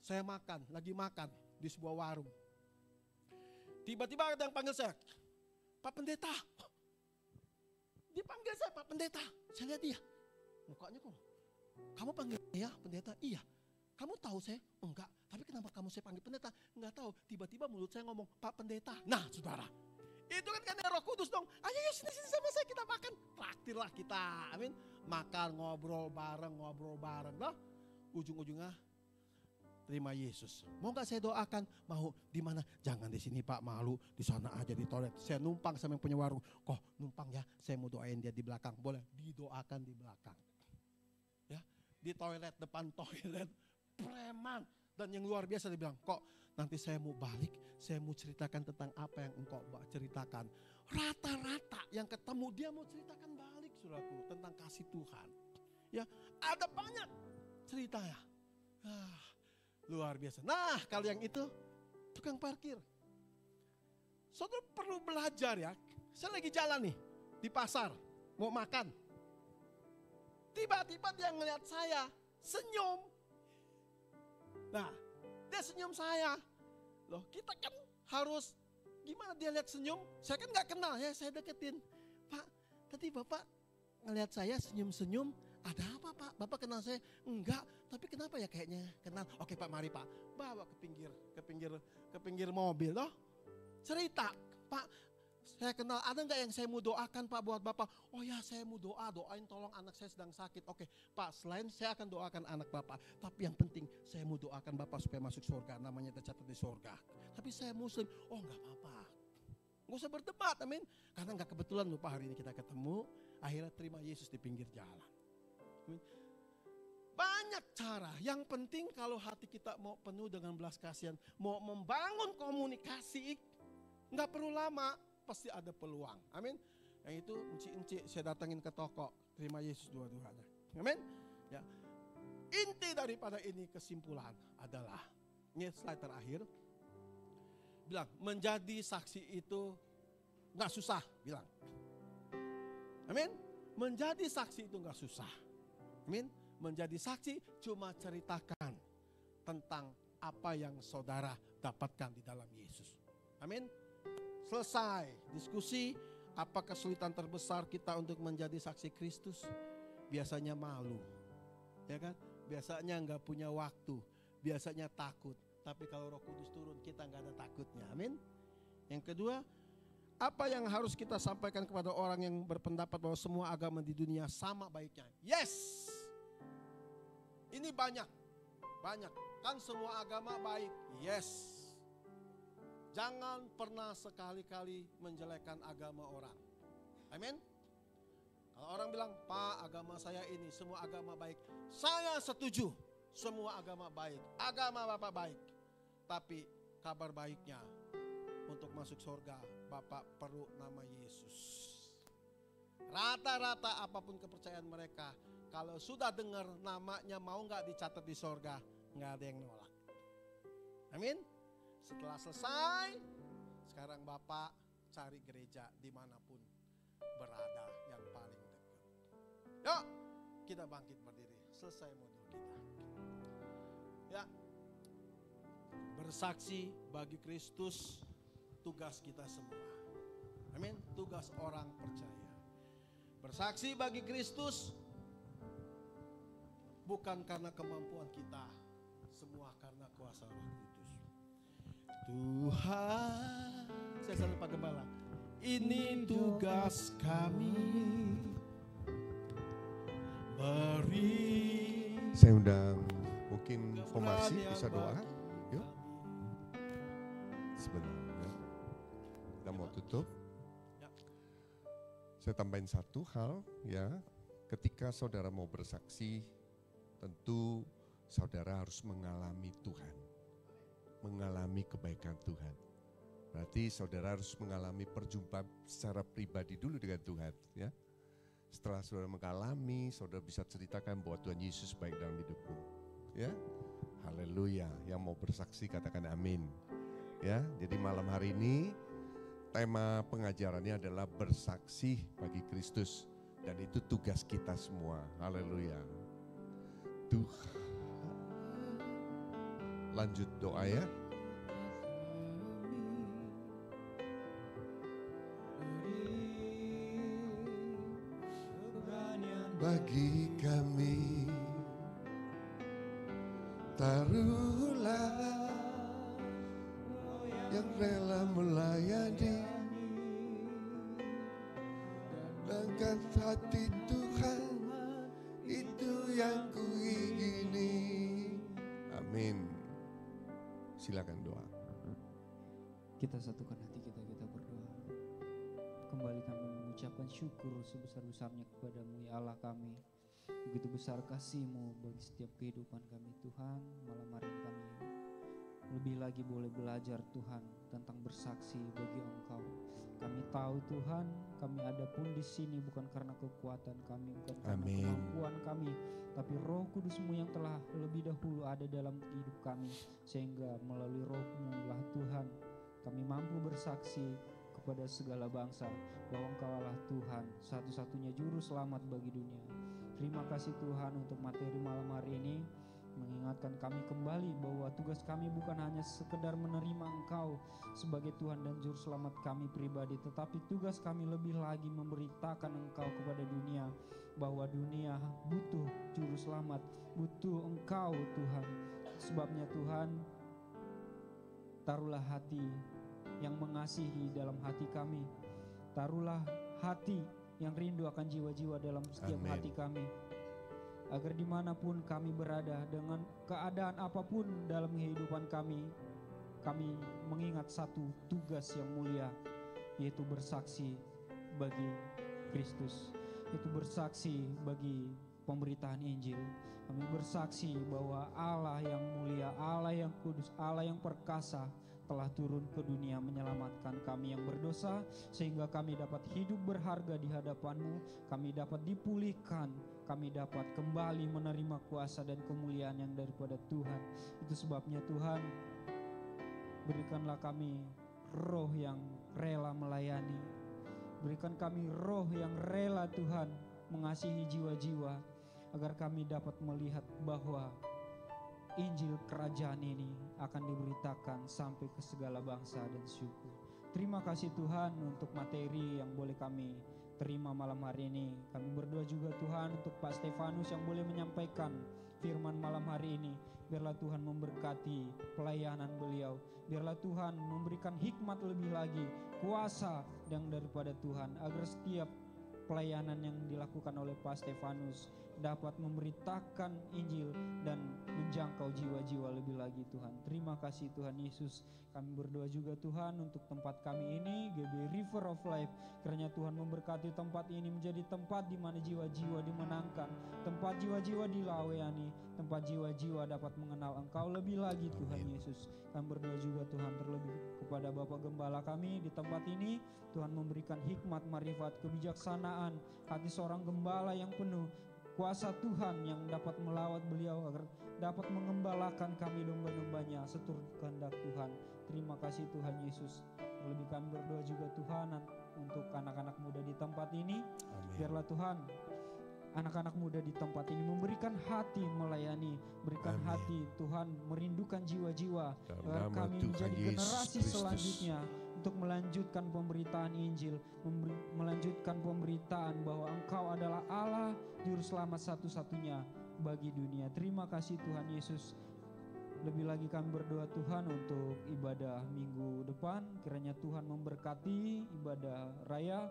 Saya lagi makan di sebuah warung. Tiba-tiba ada yang panggil saya, Pak Pendeta. Dia panggil saya Pak Pendeta. Saya lihat dia, mukanya kok, kamu panggil saya Pendeta? Iya. Kamu tahu saya? Enggak. Tapi kenapa kamu saya panggil Pendeta? Enggak tahu. Tiba-tiba mulut saya ngomong Pak Pendeta. Nah saudara, itu kan karena Roh Kudus dong. Ayo sini sama saya, kita makan. Traktirlah kita, amin. Makan, ngobrol bareng loh. Ujung-ujungnya terima Yesus. Mau nggak saya doakan? Mau. Di mana? Jangan di sini Pak, malu. Di sana aja di toilet. Saya numpang sama yang punya warung. Kok numpang ya? Saya mau doain dia di belakang. Boleh didoakan di belakang. Ya, di toilet, depan toilet. Preman. Dan yang luar biasa dia bilang, kok nanti saya mau balik, saya mau ceritakan tentang apa yang engkau ceritakan. Rata-rata yang ketemu dia mau ceritakan balik, saudaraku, tentang kasih Tuhan. Ya, ada banyak ceritanya. Luar biasa. Nah, kalau yang itu tukang parkir. Saudara perlu belajar ya. Saya lagi jalan nih di pasar, mau makan. Tiba-tiba dia ngeliat saya, senyum. Nah, dia senyum saya. Loh, kita kan harus gimana dia lihat senyum? Saya kan gak kenal ya, saya deketin. Pak, tadi Bapak ngeliat saya senyum-senyum. Ada apa Pak? Bapak kenal saya? Enggak, tapi kenapa ya kayaknya kenal? Oke Pak, mari Pak. Bawa ke pinggir mobil loh. Cerita, Pak, saya kenal, ada nggak yang saya mau doakan Pak buat Bapak? Oh ya, saya mau doain tolong anak saya sedang sakit. Oke Pak, selain saya akan doakan anak Bapak, tapi yang penting saya mau doakan Bapak supaya masuk surga, namanya tercatat di surga. Tapi saya Muslim. Oh nggak apa-apa, nggak usah berdebat, amin. Karena nggak kebetulan lupa hari ini kita ketemu, akhirnya terima Yesus di pinggir jalan. Banyak cara, yang penting kalau hati kita mau penuh dengan belas kasihan, mau membangun komunikasi, nggak perlu lama, pasti ada peluang, amin. Yang itu enci-enci saya datangin ke toko, terima Yesus dua-duanya, amin. Ya, inti daripada ini kesimpulan adalah, ini slide terakhir, bilang menjadi saksi itu nggak susah, bilang, amin. Menjadi saksi itu nggak susah. Amin. Menjadi saksi cuma ceritakan tentang apa yang saudara dapatkan di dalam Yesus. Amin. Selesai diskusi, apa kesulitan terbesar kita untuk menjadi saksi Kristus? Biasanya malu, ya kan? Biasanya nggak punya waktu, biasanya takut. Tapi kalau Roh Kudus turun, kita nggak ada takutnya. Amin. Yang kedua, apa yang harus kita sampaikan kepada orang yang berpendapat bahwa semua agama di dunia sama baiknya? Yes. Ini banyak. Kan semua agama baik. Yes. Jangan pernah sekali-kali menjelekkan agama orang. Amin. Kalau orang bilang, Pak agama saya ini, semua agama baik. Saya setuju, semua agama baik. Agama Bapak baik. Tapi kabar baiknya, untuk masuk surga, Bapak perlu nama Yesus. Rata-rata apapun kepercayaan mereka, kalau sudah dengar namanya mau nggak dicatat di sorga, nggak ada yang nolak. Amin. Setelah selesai, sekarang Bapak cari gereja dimanapun berada yang paling dekat. Yuk, kita bangkit berdiri. Selesai modul kita. Ya, bersaksi bagi Kristus tugas kita semua. Amin. Tugas orang percaya. Bersaksi bagi Kristus bukan karena kemampuan kita, semua karena kuasa Roh Kudus. Tuhan, saya selalu Pak Gembala, ini tugas kami. Beri. Saya undang mungkin formasi bisa doa. Yuk. Sebentar ya. Kita mau tutup. Saya tambahin satu hal ya. Ketika saudara mau bersaksi, tentu saudara harus mengalami Tuhan. Mengalami kebaikan Tuhan. Berarti saudara harus mengalami perjumpaan secara pribadi dulu dengan Tuhan ya. Setelah saudara mengalami, saudara bisa ceritakan bahwa Tuhan Yesus baik dalam hidupmu. Ya, haleluya. Yang mau bersaksi katakan amin. Ya, jadi malam hari ini tema pengajarannya adalah bersaksi bagi Kristus. Dan itu tugas kita semua. Haleluya. Tuhan. Lanjut doa ya. Bagi kami taruhlah yang rela melayani dengan hati Tuhan, itu yang kuingini. Amin. Silakan doa. Kita satukan hati kita berdoa. Kembali kami mengucapkan syukur sebesar-besarnya kepadamu ya Allah kami. Begitu besar kasih-Mu bagi setiap kehidupan kami Tuhan. Malam hari ini kami lebih lagi boleh belajar Tuhan tentang bersaksi bagi Engkau. Kami tahu Tuhan, kami ada pun di sini bukan karena kekuatan kami, bukan karena kemampuan kami, tapi Roh Kudus-Mu yang telah lebih dahulu ada dalam hidup kami, sehingga melalui Roh-Mu lah Tuhan kami mampu bersaksi kepada segala bangsa bahwa Engkau adalah Tuhan, satu-satunya juru selamat bagi dunia. Terima kasih Tuhan untuk materi malam hari ini, mengingatkan kami kembali bahwa tugas kami bukan hanya sekedar menerima Engkau sebagai Tuhan dan Juru Selamat kami pribadi, tetapi tugas kami lebih lagi memberitakan Engkau kepada dunia, bahwa dunia butuh Juru Selamat, butuh Engkau Tuhan. Sebabnya Tuhan, taruhlah hati yang mengasihi dalam hati kami, taruhlah hati yang rindu akan jiwa-jiwa dalam setiap hati kami, agar dimanapun kami berada dengan keadaan apapun dalam kehidupan kami mengingat satu tugas yang mulia, yaitu bersaksi bagi Kristus, yaitu bersaksi bagi pemberitaan Injil. Kami bersaksi bahwa Allah yang mulia, Allah yang kudus, Allah yang perkasa telah turun ke dunia menyelamatkan kami yang berdosa, sehingga kami dapat hidup berharga di hadapan-Mu, kami dapat dipulihkan, kami dapat kembali menerima kuasa dan kemuliaan yang daripada Tuhan. Itu sebabnya Tuhan, berikanlah kami roh yang rela melayani, berikan kami roh yang rela Tuhan mengasihi jiwa-jiwa, agar kami dapat melihat bahwa Injil kerajaan ini akan diberitakan sampai ke segala bangsa dan suku. Terima kasih Tuhan untuk materi yang boleh kami terima malam hari ini. Kami berdoa juga Tuhan untuk Pak Stefanus yang boleh menyampaikan firman malam hari ini. Biarlah Tuhan memberkati pelayanan beliau. Biarlah Tuhan memberikan hikmat lebih lagi, kuasa yang daripada Tuhan, agar setiap pelayanan yang dilakukan oleh Pak Stefanus dapat memberitakan Injil dan menjangkau jiwa-jiwa lebih lagi Tuhan. Terima Terima kasih Tuhan Yesus. Kami berdoa juga Tuhan untuk tempat kami ini, GB River of Life. Kiranya Tuhan memberkati tempat ini menjadi tempat di mana jiwa-jiwa dimenangkan, tempat jiwa-jiwa dilayani, tempat jiwa-jiwa dapat mengenal Engkau lebih lagi Tuhan Yesus. Kami berdoa juga Tuhan terlebih kepada Bapak Gembala kami di tempat ini. Tuhan memberikan hikmat, marifat, kebijaksanaan, hati seorang gembala yang penuh kuasa Tuhan yang dapat melawat beliau agar dapat mengembalakan kami domba-dombanya seturut kehendak Tuhan. Terima kasih Tuhan Yesus. Terlebih kami berdoa juga Tuhan untuk anak-anak muda di tempat ini. Amin. Biarlah Tuhan anak-anak muda di tempat ini memberikan hati melayani, berikan Amin. hati Tuhan merindukan jiwa-jiwa Dalam agar nama kami Tuhan menjadi Yesus generasi Kristus. selanjutnya untuk melanjutkan pemberitaan Injil, melanjutkan pemberitaan bahwa Engkau adalah Allah Juru Selamat satu-satunya bagi dunia. Terima kasih Tuhan Yesus. Lebih lagi kami berdoa Tuhan untuk ibadah minggu depan. Kiranya Tuhan memberkati ibadah raya.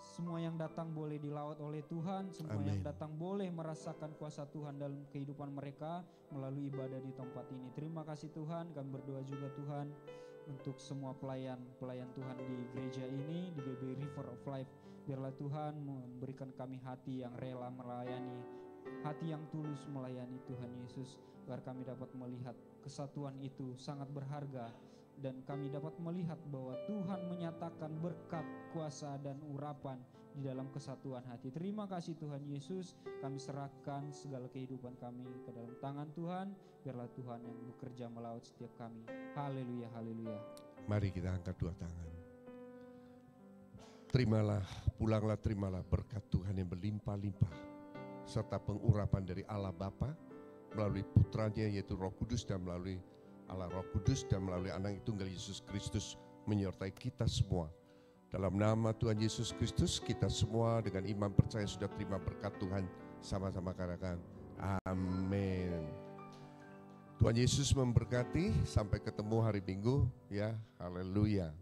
Semua yang datang boleh dilawat oleh Tuhan. Semua Amin. yang datang boleh merasakan kuasa Tuhan dalam kehidupan mereka melalui ibadah di tempat ini. Terima kasih Tuhan. Kami berdoa juga Tuhan untuk semua pelayan Tuhan di gereja ini, di GB River of Life. Biarlah Tuhan memberikan kami hati yang rela melayani, hati yang tulus melayani Tuhan Yesus, agar kami dapat melihat kesatuan itu sangat berharga, dan kami dapat melihat bahwa Tuhan menyatakan berkat, kuasa, dan urapan di dalam kesatuan hati. Terima kasih Tuhan Yesus. Kami serahkan segala kehidupan kami ke dalam tangan Tuhan. Biarlah Tuhan yang bekerja melawat setiap kami. Haleluya, haleluya. Mari kita angkat dua tangan. Pulanglah terimalah berkat Tuhan yang berlimpah-limpah, serta pengurapan dari Allah Bapa melalui putranya yaitu Roh Kudus, dan melalui Allah Roh Kudus dan melalui Anak Tunggal Yesus Kristus menyertai kita semua. Dalam nama Tuhan Yesus Kristus, kita semua dengan iman percaya sudah terima berkat Tuhan. Sama-sama katakan amin. Tuhan Yesus memberkati. Sampai ketemu hari Minggu ya. Haleluya.